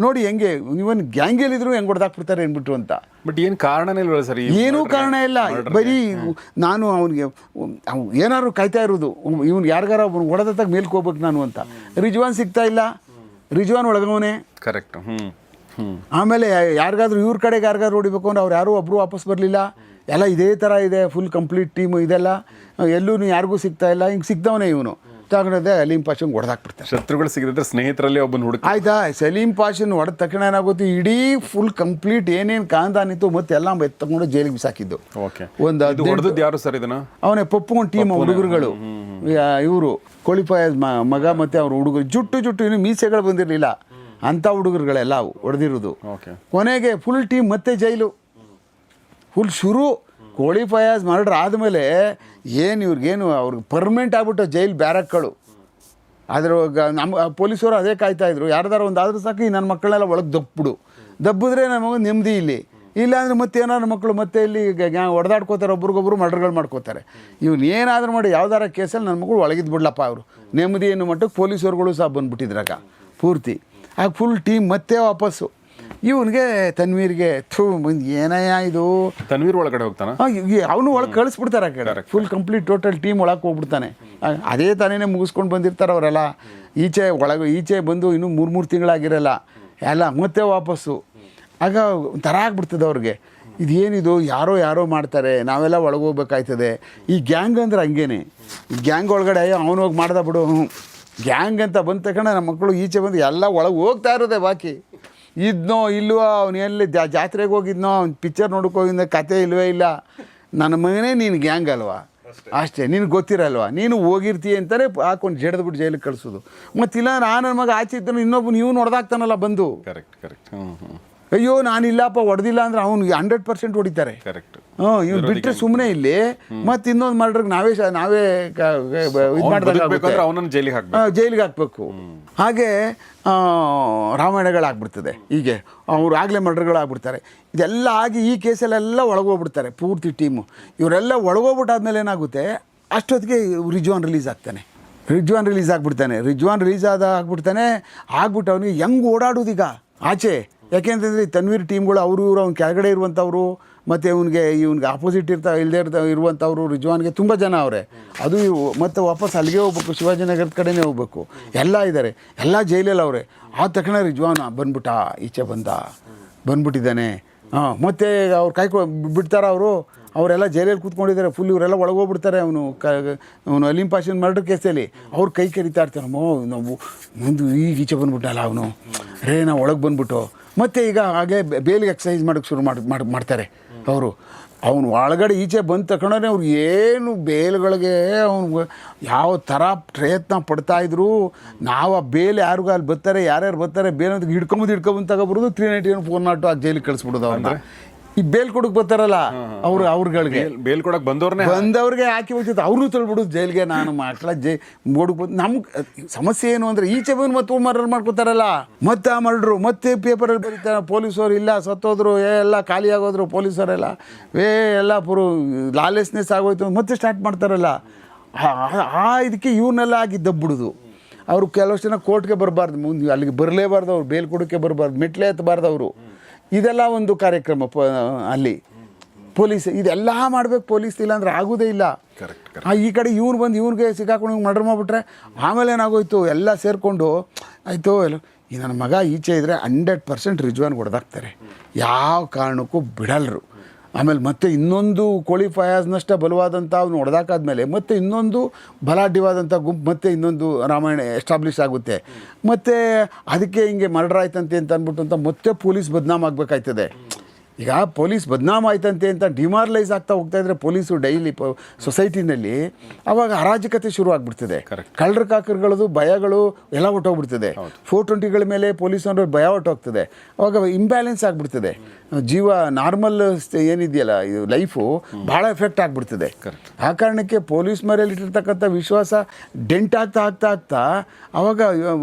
ನೋಡಿ ಹೆಂಗೆ, ಇವನ್ ಗ್ಯಾಂಗೇಲಿದ್ರು ಹೆಂಗೆ ಹೊಡೆದಾಕ್ಬಿಡ್ತಾರೆ ಅಂದ್ಬಿಟ್ಟು ಅಂತ. ಬಟ್ ಏನು ಕಾರಣನೇ ಇಲ್ಲ ಸರ್, ಏನೂ ಕಾರಣ ಇಲ್ಲ. ಬರೀ ನಾನು ಅವನಿಗೆ ಏನಾದ್ರು ಕಾಯ್ತಾ ಇರೋದು, ಇವ್ನು ಯಾರಿಗಾರ ಅವ್ನು ಹೊಡೆದಾಗ ಮೇಲ್ಕೆ ಹೋಗ್ಬೇಕು ನಾನು ಅಂತ. ರಿಜ್ವಾನ್ ಸಿಗ್ತಾ ಇಲ್ಲ, ರಿಜ್ವಾನ್ ಒಳಗವನೇ ಕರೆಕ್ಟ್. ಆಮೇಲೆ ಯಾರಿಗಾದ್ರೂ ಇವ್ರ ಕಡೆಗೆ ಯಾರಿಗಾದ್ರು ಹೊಡಿಬೇಕು ಅಂದ್ರೆ ಅವ್ರು ಯಾರೂ ಒಬ್ಬರು ವಾಪಸ್ ಬರಲಿಲ್ಲ. ಎಲ್ಲ ಇದೇ ಥರ ಇದೆ, ಫುಲ್ ಕಂಪ್ಲೀಟ್ ಟೀಮು ಇದೆಲ್ಲ, ಎಲ್ಲೂ ಯಾರಿಗೂ ಸಿಗ್ತಾ ಇಲ್ಲ. ಹಿಂಗೆ ಸಿಗ್ದವನೇ ಇವನು ತಗೊಂಡದೆ ಅಲೀಂ ಪಾಷಂಗೆ ಹೊಡೆದಾಕ್ಬಿಡ್ತಾರೆ. ಶತ್ರುಗಳು ಸಿಗದಿದ್ರೆ ಸ್ನೇಹಿತರಲ್ಲಿ ಒಬ್ಬನ ಹುಡುಕ ಆಯ್ತಾ. ಸಲೀಂ ಪಾಷನ್ ಹೊಡೆದ ತಕ್ಷಣ ಏನಾಗುತ್ತೆ, ಇಡೀ ಫುಲ್ ಕಂಪ್ಲೀಟ್ ಏನೇನು ಕಾಂದಾನಿತ್ತು ಮತ್ತೆ ಎಲ್ಲ ಎತ್ತಕೊಂಡು ಜೈಲಿಗೆ ಬಿಸಾಕಿದ್ದು. ಒಂದು ಯಾರು ಸರ್ ಇದನ್ನ, ಅವನೇ ಪಪ್ಪು ಟೀಮ್ ಹುಡುಗರುಗಳು, ಇವರು ಕೋಳಿ ಫಯಾಜ್ ಮಗ ಮತ್ತೆ ಅವ್ರ ಹುಡುಗರು, ಜುಟ್ಟು ಇನ್ನು ಮೀಸೆಗಳು ಬಂದಿರಲಿಲ್ಲ ಅಂಥ ಹುಡುಗರುಗಳೆಲ್ಲ ಹೊಡೆದಿರೋದು. ಕೊನೆಗೆ ಫುಲ್ ಟೀಮ್ ಮತ್ತೆ ಜೈಲು ಫುಲ್ ಶುರು. ಕೋಳಿ ಫಯಾಜ್ ಮರ್ಡರ್ ಆದಮೇಲೆ ಏನು ಇವ್ರಿಗೇನು ಅವ್ರಿಗೆ ಪರ್ಮನೆಂಟ್ ಆಗ್ಬಿಟ್ಟು ಜೈಲ್ ಬ್ಯಾರಕ್ಗಳು. ಅದ್ರ ನಮ್ಮ ಪೊಲೀಸರು ಅದೇ ಕಾಯ್ತಾಯಿದ್ರು, ಯಾರ್ದಾರು ಒಂದು ಆದರೂ ಸಾಕು ಈ ನನ್ನ ಮಕ್ಕಳೆಲ್ಲ ಒಳಗೆ ದಬ್ಬಿದ್ರೆ ನನ್ನ ಮಗ ನೆಮ್ಮದಿ ಇಲ್ಲಿ. ಇಲ್ಲಾಂದರೆ ಮತ್ತೆ ಏನಾದ್ರು ಮಕ್ಕಳು ಮತ್ತೆ ಇಲ್ಲಿ ಹೊಡೆದಾಡ್ಕೋತಾರೆ, ಒಬ್ರಿಗೊಬ್ರು ಮರ್ಡರ್ಗಳು ಮಾಡ್ಕೋತಾರೆ. ಇವ್ನು ಏನಾದರೂ ಮಾಡಿ ಯಾವ್ದಾರ ಕೇಸಲ್ಲಿ ನನ್ನ ಮಕ್ಕಳು ಒಳಗಿದ್ದು ಬಿಡ್ಲಪ್ಪ ಅವರು ನೆಮ್ಮದಿ ಅನ್ನೋ ಮಟ್ಟಕ್ಕೆ ಪೊಲೀಸರುಗಳು ಸಹ ಬಂದುಬಿಟ್ಟಿದ್ರಾಗ ಪೂರ್ತಿ. ಆಗ ಫುಲ್ ಟೀಮ್ ಮತ್ತೆ ವಾಪಸ್ಸು. ಇವನಿಗೆ ತನ್ವೀರ್ಗೆ ಏನಯ್ಯ ಇದು, ತನ್ವೀರ್ ಒಳಗಡೆ ಹೋಗ್ತಾನೆ, ಅವನು ಒಳಗೆ ಕಳಿಸ್ಬಿಡ್ತಾರೆ ಆ ಕಡೆ. ಫುಲ್ ಕಂಪ್ಲೀಟ್ ಟೋಟಲ್ ಟೀಮ್ ಒಳಗೆ ಹೋಗ್ಬಿಡ್ತಾನೆ. ಅದೇ ತಾನೇ ಮುಗಿಸ್ಕೊಂಡು ಬಂದಿರ್ತಾರೆ ಅವರೆಲ್ಲ. ಈಚೆ ಬಂದು ಇನ್ನೂ 3 ತಿಂಗಳಾಗಿರಲ್ಲ ಎಲ್ಲ ಮತ್ತೆ ವಾಪಸ್ಸು. ಆಗ ಒಂಥರ ಆಗ್ಬಿಡ್ತದೆ ಅವ್ರಿಗೆ, ಇದೇನಿದು ಯಾರೋ ಮಾಡ್ತಾರೆ, ನಾವೆಲ್ಲ ಒಳಗೆ ಹೋಗ್ಬೇಕಾಯ್ತದೆ. ಈ ಗ್ಯಾಂಗ್ ಅಂದ್ರೆ ಹಂಗೇನೆ, ಈ ಗ್ಯಾಂಗ್ ಒಳಗಡೆ ಅವನು ಹೋಗಿ ಮಾಡ್ದ ಬಿಡು ಗ್ಯಾಂಗ್ ಅಂತ ಬಂದ ತಕ್ಷಣ ನಮ್ಮ ಮಕ್ಕಳು ಈಚೆ ಬಂದು ಎಲ್ಲ ಒಳಗೆ ಹೋಗ್ತಾ ಇರೋದೆ. ಬಾಕಿ ಇದ್ನೋ ಇಲ್ವೋ, ಅವನು ಎಲ್ಲಿ ಜಾತ್ರೆಗೆ ಹೋಗಿದ್ನೋ, ಅವ್ನು ಪಿಕ್ಚರ್ ನೋಡೋಕೆ ಹೋಗಿದ್ದ, ಕತೆ ಇಲ್ವೇ ಇಲ್ಲ, ನನ್ನ ಮಗನೇ ನೀನು ಗ್ಯಾಂಗ್ ಅಲ್ವಾ ಅಷ್ಟೇ, ನಿನಗೆ ಗೊತ್ತಿರಲ್ವಾ, ನೀನು ಹೋಗಿರ್ತೀಯ ಅಂತಲೇ ಹಾಕೊಂಡು ಜಡ್ದ್ಬಿಟ್ಟು ಜೈಲಿಗೆ ಕಳಿಸೋದು. ಮತ್ತಿಲ್ಲ ನನ್ನ ಮಗ ಆಚೆ ಇದ್ದನು ಇನ್ನೊಬ್ಬನು ಇವ್ನು ಹೊಡೆದಾಗ್ತಾನಲ್ಲ ಬಂದು. ಕರೆಕ್ಟ್. ಅಯ್ಯೋ ನಾನಿಲ್ಲಪ್ಪ ಹೊಡೆದಿಲ್ಲ ಅಂದ್ರೆ ಅವ್ನಿಗೆ 100% ಹೊಡಿತಾರೆ. ಕರೆಕ್ಟ್. ಇವ್ನು ಬಿಟ್ಟರೆ ಸುಮ್ಮನೆ ಇಲ್ಲಿ ಮತ್ತೆ ಇನ್ನೊಂದು ಮರ್ಡ್ರಿಗೆ ನಾವೇ ಇದು ಮಾಡಿದಾಗ ಅವನನ್ನು ಜೈಲಿಗೆ ಹಾಕಬೇಕು. ಹಾಗೆ ರಾಮಾಯಣಗಳಾಗ್ಬಿಡ್ತದೆ. ಹೀಗೆ ಅವರು ಆಗಲೇ ಮರ್ಡರ್ಗಳಾಗ್ಬಿಡ್ತಾರೆ. ಇದೆಲ್ಲ ಆಗಿ ಈ ಕೇಸಲ್ಲೆಲ್ಲ ಒಳಗೋಗ್ಬಿಡ್ತಾರೆ ಪೂರ್ತಿ ಟೀಮು. ಇವರೆಲ್ಲ ಒಳಗೋಗ್ಬಿಟ್ಟಾದ್ಮೇಲೆ ಏನಾಗುತ್ತೆ, ಅಷ್ಟೊತ್ತಿಗೆ ರಿಜ್ವಾನ್ ರಿಲೀಸ್ ಆಗ್ಬಿಡ್ತಾನೆ. ರಿಜ್ವಾನ್ ರಿಲೀಸ್ ಆಗ್ಬಿಟ್ಟು ಅವನಿಗೆ ಹೆಂಗೆ ಓಡಾಡೋದೀಗ ಆಚೆ. ಯಾಕೆಂತಂದರೆ ತನ್ವೀರ್ ಟೀಮ್ಗಳು ಅವರು ಇವರು ಅವ್ನ ಕೆಳಗಡೆ ಇರುವಂಥವ್ರು, ಮತ್ತು ಇವನಿಗೆ ಆಪೋಸಿಟ್ ಇರುವಂಥವ್ರು ರಿಜ್ವಾನ್ಗೆ ತುಂಬ ಜನ ಅವರೇ. ಅದು ಮತ್ತು ವಾಪಸ್ ಅಲ್ಲಿಗೆ ಹೋಗ್ಬೇಕು, ಶಿವಾಜಿನಗರದ ಕಡೆನೇ ಹೋಗ್ಬೇಕು. ಎಲ್ಲ ಇದ್ದಾರೆ, ಎಲ್ಲ ಜೈಲಲ್ಲಿ ಅವರೇ. ಆದ ತಕ್ಷಣ ರಿಜ್ವಾನ್ ಈಚೆ ಬಂದ್ಬಿಟ್ಟಿದ್ದಾನೆ. ಮತ್ತು ಅವ್ರು ಬಿಡ್ತಾರ ಅವರೆಲ್ಲ ಜೈಲಲ್ಲಿ ಕೂತ್ಕೊಂಡಿದ್ದಾರೆ ಫುಲ್. ಇವರೆಲ್ಲ ಒಳಗೋಗ್ಬಿಡ್ತಾರೆ. ಅವನು ಅಲೀಂ ಪಾಷನ್ ಮರ್ಡರ್ ಕೇಸಲ್ಲಿ ಅವ್ರು ಕೈ ಕರಿತಾ ಇರ್ತಾರೆ. ನಾವು ಮುಂದೆ ಈಚೆ ಬಂದ್ಬಿಟ್ಟಲ್ಲ ಅವನು ನಾವು ಒಳಗೆ ಬಂದ್ಬಿಟ್ಟು. ಮತ್ತು ಈಗ ಹಾಗೆ ಬೇಲಿಗೆ ಎಕ್ಸಸೈಸ್ ಮಾಡೋಕ್ಕೆ ಶುರು ಮಾಡ್ತಾರೆ ಅವರು. ಅವನು ಒಳಗಡೆ ಈಚೆ ಬಂದ ತಗೊಂಡೇ ಅವ್ರು ಏನು ಬೇಲ್ಗಳಿಗೆ ಅವ್ನು ಯಾವ ಥರ ಪ್ರಯತ್ನ ಪಡ್ತಾಯಿದ್ರು. ನಾವು ಆ ಬೇಲ್ ಯಾರಿಗೂ ಅಲ್ಲಿ ಬರ್ತಾರೆ, ಯಾರ್ಯಾರು ಬರ್ತಾರೆ ಬೇಲ್ ಅಂತ ಹಿಡ್ಕೊಂಬಂದು ತಗೊಬರೋದು 391 402 ಆ ಜೈಲಿಗೆ ಕಳಿಸ್ಬಿಡೋದು ಅವ್ರನ್ನ. ಈ ಬೇಲ್ ಕೊಡಕ್ಕೆ ಬರ್ತಾರಲ್ಲ ಅವ್ರುಗಳಿಗೆ ಬೇಲ್ ಕೊಡಕ್ಕೆ ಬಂದವ್ರಿಗೆ ಹಾಕಿ ಹೋಗ್ತಿತ್ತು, ಅವ್ರನ್ನೂ ತೊಳ್ಬಿಡೋದು ಜೈಲಿಗೆ. ನಾನು ಮಕ್ಕಳ ಬೋರ್ಡ್ಗೆ ಬಂದು ನಮ್ಗೆ ಸಮಸ್ಯೆ ಏನು ಅಂದರೆ ಈಚೆ ಬಂದು ಮತ್ತೆ ಮರ್ಡರ್ ಮಾಡ್ಕೋತಾರಲ್ಲ, ಮತ್ತೆ ಆ ಮರ್ಡ್ರು ಮತ್ತೆ ಪೇಪರಲ್ಲಿ ಬರೀತಾರೆ. ಪೊಲೀಸರು ಇಲ್ಲ ಸತ್ತೋದ್ರು, ಎಲ್ಲ ಖಾಲಿ ಆಗೋದ್ರು ಪೊಲೀಸರೆಲ್ಲ, ಎಲ್ಲ ಲಾಲೆಸ್ನೆಸ್ ಆಗೋಯ್ತು ಮತ್ತೆ ಸ್ಟಾರ್ಟ್ ಮಾಡ್ತಾರಲ್ಲ. ಇದಕ್ಕೆ ಇವನ್ನೆಲ್ಲ ಆಗಿ ದಬ್ಬಿಡೋದು. ಅವರು ಕೆಲವಷ್ಟು ಜನ ಕೋರ್ಟ್ಗೆ ಬರಬಾರ್ದು, ಮುಂದೆ ಅಲ್ಲಿಗೆ ಬರಲೇಬಾರ್ದು, ಅವ್ರು ಬೇಲ್ ಕೊಡೋಕ್ಕೆ ಬರಬಾರ್ದು, ಮೆಟ್ಲೆ ಎತ್ತಬಾರ್ದು ಅವರು. ಇದೆಲ್ಲ ಒಂದು ಕಾರ್ಯಕ್ರಮ ಅಲ್ಲಿ ಪೊಲೀಸ್ ಇದೆಲ್ಲ ಮಾಡಬೇಕು. ಪೊಲೀಸ್ ಇಲ್ಲ ಅಂದರೆ ಆಗೋದೇ ಇಲ್ಲ. ಈ ಕಡೆ ಇವ್ನು ಬಂದು ಇವ್ನಿಗೆ ಸಿಕ್ಕಾಕೊಂಡು ಮರ್ಡರ್ ಮಾಡಿಬಿಟ್ರೆ ಆಮೇಲೆ ಏನಾಗೋಯ್ತು, ಎಲ್ಲ ಸೇರಿಕೊಂಡು ಆಯಿತು ಎಲ್ಲ ಈ ನನ್ನ ಮಗ ಈಚೆ ಇದ್ದರೆ 100% ರಿಜ್ವಾನ್ ಹೊಡೆದಾಕ್ತಾರೆ, ಯಾವ ಕಾರಣಕ್ಕೂ ಬಿಡಲ್ರು. ಆಮೇಲೆ ಮತ್ತೆ ಇನ್ನೊಂದು ಕೋಳಿ ಫಯಾಜ್ನಷ್ಟ ಬಲವಾದಂಥ ಅವನು ಹೊಡೆದಾಕಾದ್ಮೇಲೆ ಮತ್ತೆ ಇನ್ನೊಂದು ಬಲಾಢ್ಯವಾದಂಥ ಗುಂಪು ಮತ್ತೆ ಇನ್ನೊಂದು ರಾಮಾಯಣ ಎಸ್ಟಾಬ್ಲಿಷ್ ಆಗುತ್ತೆ. ಮತ್ತು ಅದಕ್ಕೆ ಹಿಂಗೆ ಮರ್ಡರ್ ಆಯ್ತಂತೆ ಅಂತ ಅಂದ್ಬಿಟ್ಟು ಮತ್ತೆ ಪೊಲೀಸ್ ಬದನಾಮ್ ಆಗಬೇಕಾಯ್ತದೆ. ಈಗ ಪೊಲೀಸ್ ಬದನಾಮ್ ಆಯ್ತಂತೆ ಅಂತ ಡಿಮಾರಲೈಸ್ ಆಗ್ತಾ ಹೋಗ್ತಾಯಿದ್ರೆ ಪೊಲೀಸು ಡೈಲಿ ಸೊಸೈಟಿನಲ್ಲಿ ಆವಾಗ ಅರಾಜಕತೆ ಶುರು ಆಗಿಬಿಡ್ತದೆ. ಕಳ್ಳರ ಕಾಕರುಗಳದು ಭಯಗಳು ಎಲ್ಲ ಹೊಟ್ಟೋಗ್ಬಿಡ್ತದೆ. 420ಗಳ ಮೇಲೆ ಪೊಲೀಸವ್ರ ಭಯ ಹೊಟ್ಟೋಗ್ತದೆ. ಅವಾಗ ಇಂಬ್ಯಾಲೆನ್ಸ್ ಆಗಿಬಿಡ್ತದೆ. ಜೀವ ನಾರ್ಮಲ್ ಏನಿದೆಯಲ್ಲ ಇದು ಲೈಫು ಭಾಳ ಎಫೆಕ್ಟ್ ಆಗಿಬಿಡ್ತದೆ. ಆ ಕಾರಣಕ್ಕೆ ಪೊಲೀಸ್ ಮೇಲೆಲ್ಲಿ ಇಟ್ಟಿರ್ತಕ್ಕಂಥ ವಿಶ್ವಾಸ ಡೆಂಟ್ ಆಗ್ತಾ ಅವಾಗ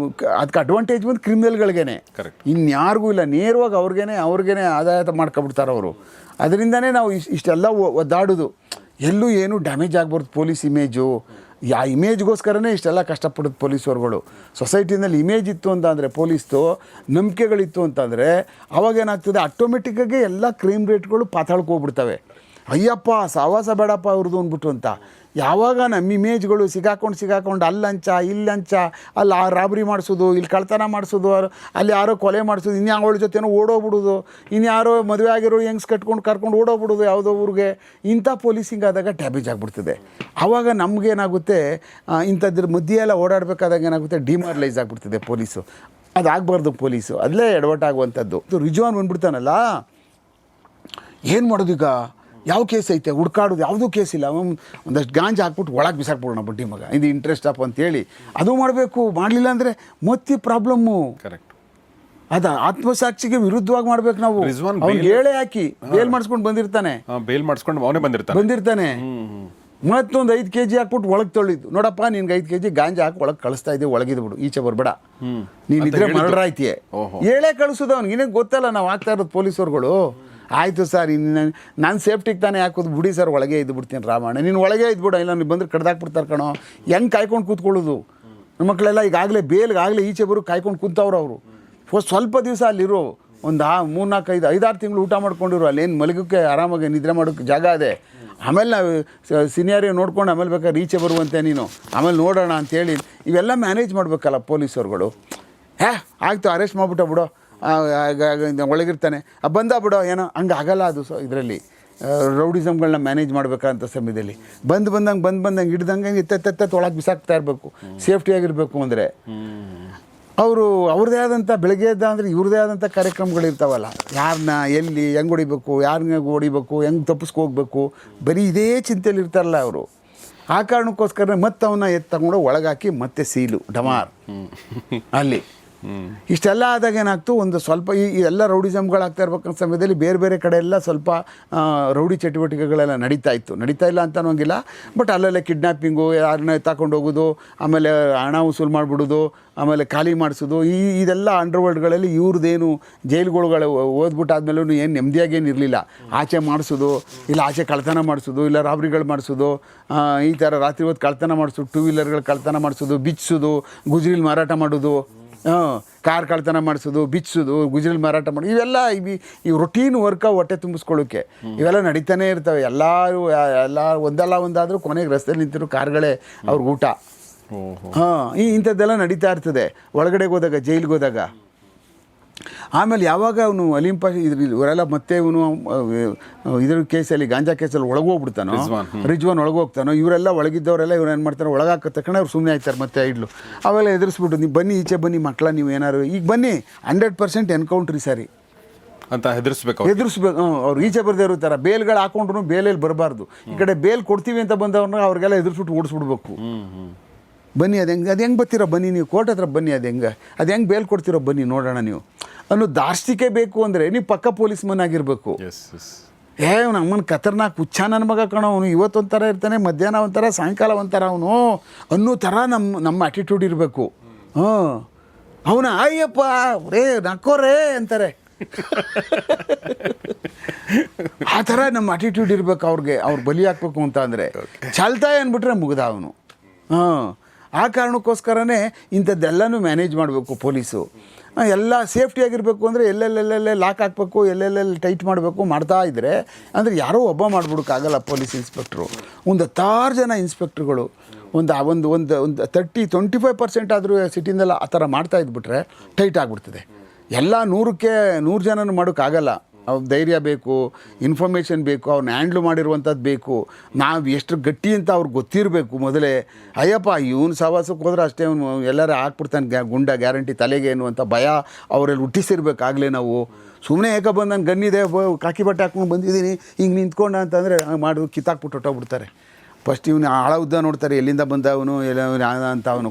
ಅದಕ್ಕೆ ಅಡ್ವಾಂಟೇಜ್ ಬಂದು ಕ್ರಿಮಿನಲ್ಗಳಿಗೇನೆ, ಇನ್ಯಾರಿಗೂ ಇಲ್ಲ. ನೇರವಾಗಿ ಅವ್ರಿಗೇನೆ ಆದಾಯ ಮಾಡ್ಕೊಬಿಡ್ತಾರೆ ಅವರು. ಅದರಿಂದನೇ ನಾವು ಇಷ್ಟೆಲ್ಲ ಒದ್ದಾಡೋದು. ಎಲ್ಲೂ ಏನೂ ಡ್ಯಾಮೇಜ್ ಆಗ್ಬಾರ್ದು ಪೊಲೀಸ್ ಇಮೇಜು. ಆ ಇಮೇಜ್ಗೋಸ್ಕರನೇ ಇಷ್ಟೆಲ್ಲ ಕಷ್ಟಪಡೋದು ಪೊಲೀಸವ್ರುಗಳು. ಸೊಸೈಟಿನಲ್ಲಿ ಇಮೇಜ್ ಇತ್ತು ಅಂತ ಅಂದರೆ, ಪೊಲೀಸ್ದು ನಂಬಿಕೆಗಳಿತ್ತು ಅಂತಂದರೆ ಅವಾಗೇನಾಗ್ತದೆ, ಆಟೋಮೆಟಿಕ್ಕಾಗಿ ಎಲ್ಲ ಕ್ರೈಮ್ ರೇಟ್ಗಳು ಪಾತಾಳಕ್ಕೆ ಹೋಗ್ಬಿಡ್ತವೆ. ಅಯ್ಯಪ್ಪ ಸಹವಾಸ ಬೇಡಪ್ಪ ಅವ್ರದ್ದು ಅಂದ್ಬಿಟ್ಟು ಅಂತ. ಯಾವಾಗ ನಮ್ಮ ಇಮೇಜ್ಗಳು ಸಿಗಾಕೊಂಡು ಅಲ್ಲಂಚ ಇಲ್ಲಂಚ, ಅಲ್ಲಿ ರಾಬರಿ ಮಾಡಿಸೋದು, ಇಲ್ಲಿ ಕಳ್ತನ ಮಾಡಿಸೋದು, ಅಲ್ಲಿ ಯಾರೋ ಕೊಲೆ ಮಾಡಿಸೋದು, ಇನ್ಯಾವಳ ಜೊತೆನೋ ಓಡೋಗ್ಬಿಡೋದು, ಇನ್ಯಾರೋ ಮದುವೆ ಆಗಿರೋ ಹೆಂಗ್ಸ್ ಕರ್ಕೊಂಡು ಓಡೋಗ್ಬಿಡೋದು ಯಾವುದೋ ಊರಿಗೆ, ಇಂಥ ಪೊಲೀಸಿಂಗ್ ಆದಾಗ ಡ್ಯಾಮೇಜ್ ಆಗಿಬಿಡ್ತದೆ. ಆವಾಗ ನಮಗೇನಾಗುತ್ತೆ, ಇಂಥದ್ರ ಮಧ್ಯೆ ಎಲ್ಲ ಓಡಾಡಬೇಕಾದಾಗ ಏನಾಗುತ್ತೆ, ಡಿಮಾರಲೈಸ್ ಆಗಿಬಿಡ್ತದೆ ಪೊಲೀಸು. ಅದಾಗಬಾರ್ದು ಪೊಲೀಸು, ಅಲ್ಲೇ ಎಡವಟ್ಟಾಗುವಂಥದ್ದು. ರಿಜ್ವಾನ್ ಬಂದ್ಬಿಡ್ತಾನಲ್ಲ, ಏನು ಮಾಡೋದೀಗ, ಯಾವ ಕೇಸ್ ಐತೆ ಹುಡ್ಕಾಡೋದು, ಯಾವುದೂ ಕೇಸ್ ಇಲ್ಲ. ಒಂದಷ್ಟು ಗಾಂಜ್ ಹಾಕ್ಬಿಟ್ಟು ಒಳಗೆ ಬಿಸಾಕ್ಬಿಡೋಣ ಬಡ್ಡಿ ಮಗ, ಇದು ಇಂಟ್ರೆಸ್ಟ್ ಅಪ್ ಅಂತೇಳಿ ಅದು ಮಾಡಬೇಕು. ಮಾಡಲಿಲ್ಲ ಅಂದರೆ ಮತ್ತೆ ಪ್ರಾಬ್ಲಮ್ಮು. ಅದು ಆತ್ಮಸಾಕ್ಷಿಗೆ ವಿರುದ್ಧವಾಗಿ ಮಾಡ್ಬೇಕು ನಾವು. ಅವ್ನು ಹೇಳೇ ಹಾಕಿ ಬೇಲ್ ಮಾಡಿಸ್ಕೊಂಡು ಬಂದಿರ್ತಾನೆ. ಮತ್ತೊಂದು 5 kg ಹಾಕ್ಬಿಟ್ಟು ಒಳಗೆ ತೊಳಿದ್ದು, ನೋಡಪ್ಪ ನಿನ್ಗೆ 5 kg ಗಾಂಜಾ ಹಾಕಿ ಒಳಗೆ ಕಳಿಸ್ತಾ ಇದ್ದೀವಿ, ಒಳಗಿದ್ ಬಿಡು, ಈಚೆ ಬರಬೇಡ, ನೀನಿದ್ರೆ ಮರ್ಡರ್ ಆಯ್ತೀಯ. ಹೇಳೇ ಕಳಿಸೋದು ಅವ್ನಿಗೆ. ಇನ್ನೇನು ಗೊತ್ತಲ್ಲ ನಾವು ಆಗ್ತಾ ಇರೋದು ಪೊಲೀಸವ್ರುಗಳು. ಆಯಿತು ಸರ್, ಇನ್ನು ನಾನು ಸೇಫ್ಟಿಗೆ ತಾನೇ ಹಾಕೋದು, ಬಿಡಿ ಸರ್ ಒಳಗೆ ಇದ್ದು ಬಿಡ್ತೀನಿ ರಾಮಣ್ಣ, ನೀನು ಒಳಗೆ ಇದ್ಬಿಡ, ಇಲ್ಲ ನೀವು ಬಂದರೆ ಕಡ್ದಾಕ್ಬಿಡ್ತಾರೆ ಕಣೋ. ಹೆಂಗೆ ಕಾಯ್ಕೊಂಡು ಕೂತ್ಕೊಳ್ಳೋದು ನಮ್ಮ ಮಕ್ಕಳೆಲ್ಲ. ಈಗಾಗಲೇ ಬೇಲ್ಗಾಗಲೇ ಈಚೆ ಬರೋ ಕಾಯ್ಕೊಂಡು ಕೂತವ್ರು ಅವರು. ಸ್ವಲ್ಪ ದಿವಸ ಅಲ್ಲಿರೋ ಒಂದು 3-4-5-6 ತಿಂಗಳು ಊಟ ಮಾಡ್ಕೊಂಡಿರು, ಅಲ್ಲೇನು ಮಲಗೋಕ್ಕೆ ಆರಾಮಾಗಿ ನಿದ್ರೆ ಮಾಡೋಕ್ಕೆ ಜಾಗ ಇದೆ. ಆಮೇಲೆ ನಾವು ಸೀನಿಯರೇ ನೋಡ್ಕೊಂಡು ಆಮೇಲೆ ಬೇಕಾದ್ರೆ ಈಚೆ ಬರುವಂತೆ ನೀನು, ಆಮೇಲೆ ನೋಡೋಣ ಅಂತೇಳಿ ಇವೆಲ್ಲ ಮ್ಯಾನೇಜ್ ಮಾಡಬೇಕಲ್ಲ ಪೊಲೀಸವ್ರುಗಳು. ಆಯಿತು ಅರೆಸ್ಟ್ ಮಾಡಿಬಿಟ್ಟ ಬಿಡೋ, ಒಳಗಿರ್ತಾನೆ, ಬಂದ ಬಿಡೋ, ಏನೋ ಹಂಗೆ ಆಗಲ್ಲ ಅದು. ಇದರಲ್ಲಿ ರೌಡಿಸಮ್ಗಳನ್ನ ಮ್ಯಾನೇಜ್ ಮಾಡಬೇಕಂತ ಸಮಯದಲ್ಲಿ ಬಂದಂಗೆ ಹಿಡ್ದಂಗೆ ಎತ್ತ ಒಳಗೆ ಬಿಸಾಕ್ತಾ ಇರಬೇಕು, ಸೇಫ್ಟಿಯಾಗಿರಬೇಕು. ಅಂದರೆ ಅವ್ರದ್ದೇ ಆದಂಥ ಬೆಳಗ್ಗೆ ಎದ್ದ ಅಂದರೆ ಇವ್ರದ್ದೇ ಆದಂಥ ಕಾರ್ಯಕ್ರಮಗಳಿರ್ತಾವಲ್ಲ, ಯಾರನ್ನ ಎಲ್ಲಿ ಹೆಂಗೆ ಹೊಡಿಬೇಕು, ಯಾರನ್ನ ಹೊಡಿಬೇಕು, ಹೆಂಗೆ ತಪ್ಪಿಸ್ಕೋಗ್ಬೇಕು, ಬರೀ ಇದೇ ಚಿಂತೆಯಲ್ಲಿ ಇರ್ತಾರಲ್ಲ ಅವರು. ಆ ಕಾರಣಕ್ಕೋಸ್ಕರ ಮತ್ತೆ ಅವನ್ನ ತಗೊಂಡು ಒಳಗಾಕಿ ಮತ್ತೆ ಸೀಲು ಡಮಾರ್ ಅಲ್ಲಿ ಇಷ್ಟೆಲ್ಲ ಆದಾಗ ಏನಾಗ್ತು, ಒಂದು ಸ್ವಲ್ಪ ಈ ಎಲ್ಲ ರೌಡಿಸಮ್ಗಳಾಗ್ತಾ ಇರ್ಬೇಕಂತ ಸಮಯದಲ್ಲಿ ಬೇರೆ ಬೇರೆ ಕಡೆ ಎಲ್ಲ ಸ್ವಲ್ಪ ರೌಡಿ ಚಟುವಟಿಕೆಗಳೆಲ್ಲ ನಡೀತಾ ಇಲ್ಲ ಅಂತ ಅನ್ನೋಂಗಿಲ್ಲ. ಬಟ್ ಅಲ್ಲೆಲ್ಲ ಕಿಡ್ನ್ಯಾಪಿಂಗು, ಯಾರನ್ನ ತಗೊಂಡು ಹೋಗೋದು, ಆಮೇಲೆ ಹಣ ವಸೂಲು ಮಾಡಿಬಿಡೋದು, ಆಮೇಲೆ ಖಾಲಿ ಮಾಡಿಸೋದು, ಇದೆಲ್ಲ ಅಂಡರ್ವರ್ಲ್ಡ್ಗಳಲ್ಲಿ ಇವ್ರದ್ದೇನು ಜೈಲುಗಳು ಓದ್ಬಿಟ್ಟಾದ್ಮೇಲೂ ಏನು ನೆಮ್ಮದಿಯಾಗೇನು ಇರಲಿಲ್ಲ. ಆಚೆ ಮಾಡಿಸೋದು, ಇಲ್ಲ ಆಚೆ ಕಳ್ತನ ಮಾಡಿಸೋದು, ಇಲ್ಲ ರಾಬ್ರಿಗಳು ಮಾಡಿಸೋದು, ಈ ಥರ ರಾತ್ರಿ ಹೊತ್ತು ಕಳ್ತನ ಮಾಡಿಸೋದು, ಟೂ ವೀಲರ್ಗಳು ಕಳ್ತನ ಮಾಡಿಸೋದು, ಬಿಚ್ಚಿಸೋದು, ಗುಜರಿಲಿ ಮಾರಾಟ ಮಾಡೋದು, ಕಾರ್ ಕಳ್ತನ ಮಾಡಿಸೋದು, ಬಿಚ್ಚಿಸೋದು, ಗುಜರಿಲಿ ಮಾರಾಟ ಮಾಡೋದು, ಇವೆಲ್ಲ ಈ ರೊಟೀನ್ ವರ್ಕ ಹೊಟ್ಟೆ ತುಂಬಿಸ್ಕೊಳ್ಳೋಕ್ಕೆ ಇವೆಲ್ಲ ನಡೀತಾನೆ ಇರ್ತವೆ. ಎಲ್ಲ ಒಂದಲ್ಲ ಒಂದಾದರೂ ಕೊನೆಗೆ ರಸ್ತೆಯಲ್ಲಿ ನಿಂತಿರೋ ಕಾರ್ಗಳೇ ಅವ್ರಿಗೆ ಊಟ. ಇಂಥದ್ದೆಲ್ಲ ನಡೀತಾ ಇರ್ತದೆ ಒಳಗಡೆಗೆ ಹೋದಾಗ, ಜೈಲಿಗೆ ಹೋದಾಗ. ಆಮೇಲೆ ಯಾವಾಗ ಅವನು ಅಲಿಂಪ ಇವರೆಲ್ಲ ಮತ್ತೆ ಇವನು ಇದ್ರ ಕೇಸಲ್ಲಿ, ಗಾಂಜಾ ಕೇಸಲ್ಲಿ ಒಳಗೋಗ್ಬಿಡ್ತಾನೋ, ರಿಜ್ವಾನ್ ಒಳಗೋಗ್ತಾನೋ, ಇವರೆಲ್ಲ ಒಳಗಿದ್ದವರೆಲ್ಲ ಇವ್ರು ಏನು ಮಾಡ್ತಾರೆ, ಒಳಗಾಕ ತಕ್ಷಣ ಅವ್ರು ಸುಮ್ಮನೆ ಆಯ್ತಾರೆ ಮತ್ತೆ ಐಡ್ಲು. ಅವೆಲ್ಲ ಎದುರಿಸ್ಬಿಟ್ಟು ನೀವು ಬನ್ನಿ, ಈಚೆ ಬನ್ನಿ ಮಕ್ಕಳ, ನೀವು ಏನಾರು ಈಗ ಬನ್ನಿ, 100% ಎನ್ಕೌಂಟ್ರಿ ಸರಿ ಅಂತ ಹೆದರ್ಸ್ಬೇಕು. ಅವ್ರು ಈಚೆ ಬರದೇ ಇರೋ ಥರ ಬೇಲ್ಗಳು ಹಾಕೊಂಡ್ರು ಬೇಲಲ್ಲಿ ಬರಬಾರ್ದು. ಈ ಕಡೆ ಬೇಲ್ ಕೊಡ್ತೀವಿ ಅಂತ ಬಂದವ್ರನ್ನ ಅವ್ರಿಗೆಲ್ಲ ಎದುರಿಸ್ಬಿಟ್ಟು ಓಡಿಸ್ಬಿಡ್ಬೇಕು. ಬನ್ನಿ, ಅದು ಹೆಂಗೆ ಬರ್ತೀರೋ ಬನ್ನಿ, ನೀವು ಕೋರ್ಟ್ ಹತ್ರ ಬನ್ನಿ, ಅದು ಹೆಂಗೆ ಬೇಲ್ ಕೊಡ್ತಿರೋ ಬನ್ನಿ ನೋಡೋಣ ನೀವು ಅನ್ನೋ ದಾರ್ಷ್ಟಿಕೆ ಬೇಕು. ಅಂದರೆ ನೀವು ಪಕ್ಕ ಪೊಲೀಸ್ ಮನ್ ಆಗಿರಬೇಕು. ನಮ್ಮನ್ನು ಖತರ್ನಾಕ್ ಹುಚ್ಚ ನನ್ನ ಮಗ ಕಣೋ, ಅವನು ಇವತ್ತೊಂಥರ ಇರ್ತಾನೆ, ಮಧ್ಯಾಹ್ನ ಒಂಥರ, ಸಾಯಂಕಾಲ ಒಂಥರ ಅವನು ಅನ್ನೋ ಥರ ನಮ್ಮ ಆ್ಯಟಿಟ್ಯೂಡ್ ಇರಬೇಕು. ಅವನ ಅಯ್ಯಪ್ಪ ರೇ ನಕ್ಕೋರೇ ಅಂತಾರೆ, ಆ ಥರ ನಮ್ಮ ಆ್ಯಟಿಟ್ಯೂಡ್ ಇರಬೇಕು ಅವ್ರಿಗೆ. ಅವ್ರು ಬಲಿ ಹಾಕ್ಬೇಕು ಅಂತ ಅಂದರೆ ಚಾಲ್ತಾ ಅಂದ್ಬಿಟ್ರೆ ಮುಗ್ದ ಅವನು. ಆ ಕಾರಣಕ್ಕೋಸ್ಕರನೇ ಇಂಥದ್ದೆಲ್ಲನೂ ಮ್ಯಾನೇಜ್ ಮಾಡಬೇಕು ಪೊಲೀಸು. ಎಲ್ಲ ಸೇಫ್ಟಿಯಾಗಿರಬೇಕು ಅಂದರೆ ಎಲ್ಲೆಲ್ಲೆಲ್ಲೆಲ್ಲೇ ಲಾಕ್ ಹಾಕಬೇಕು, ಎಲ್ಲೆಲ್ಲೆಲ್ಲಿ ಟೈಟ್ ಮಾಡಬೇಕು. ಮಾಡ್ತಾ ಇದ್ದರೆ ಅಂದರೆ ಯಾರೋ ಒಬ್ಬ ಮಾಡಿಬಿಡೋಕ್ಕಾಗಲ್ಲ. ಪೊಲೀಸ್ ಇನ್ಸ್ಪೆಕ್ಟ್ರು ಒಂದು 10 ಜನ ಇನ್ಸ್ಪೆಕ್ಟ್ರುಗಳು ಒಂದು 25% ಆದರೂ ಸಿಟಿಯಿಂದೆಲ್ಲ ಆ ಥರ ಮಾಡ್ತಾ ಇದ್ಬಿಟ್ರೆ ಟೈಟ್ ಆಗಿಬಿಡ್ತದೆ. ಎಲ್ಲ 100 ಜನನೂ ಮಾಡೋಕ್ಕಾಗಲ್ಲ. ಅವ್ರ ಧೈರ್ಯ ಬೇಕು, ಇನ್ಫಾರ್ಮೇಷನ್ ಬೇಕು, ಅವ್ರನ್ನ ಹ್ಯಾಂಡ್ಲ್ ಮಾಡಿರುವಂಥದ್ದು ಬೇಕು. ನಾವು ಎಷ್ಟು ಗಟ್ಟಿ ಅಂತ ಅವ್ರಿಗೆ ಗೊತ್ತಿರಬೇಕು ಮೊದಲೇ. ಅಯ್ಯಪ್ಪ ಇವನು ಸವಾಸಕ್ಕೆ ಹೋದ್ರೆ ಅಷ್ಟೇ, ಅವನು ಎಲ್ಲರೂ ಹಾಕ್ಬಿಡ್ತಾನೆ ಗುಂಡ ಗ್ಯಾರಂಟಿ ತಲೆಗೆ ಅನ್ನುವಂಥ ಭಯ ಅವರಲ್ಲಿ ಹುಟ್ಟಿಸಿರ್ಬೇಕಾಗಲೇ. ನಾವು ಸುಮ್ಮನೆ ಏಕ ಬಂದಂಗೆ ಗನ್ನಿದೆ, ಕಾಕಿ ಬಟ್ಟೆ ಹಾಕ್ಕೊಂಡು ಬಂದಿದ್ದೀನಿ ಹಿಂಗೆ ನಿಂತ್ಕೊಂಡ ಅಂತಂದರೆ ಮಾಡೋದು ಕಿತ್ತಾಕ್ಬಿಟ್ಟು ಹೊಟ್ಟೋಗ್ಬಿಡ್ತಾರೆ. ಫಸ್ಟ್ ಇವನು ಆಳ ಉದ್ದ ನೋಡ್ತಾರೆ, ಎಲ್ಲಿಂದ ಬಂದ ಅವನು, ಎಲ್ಲ ಅಂತ ಅವನು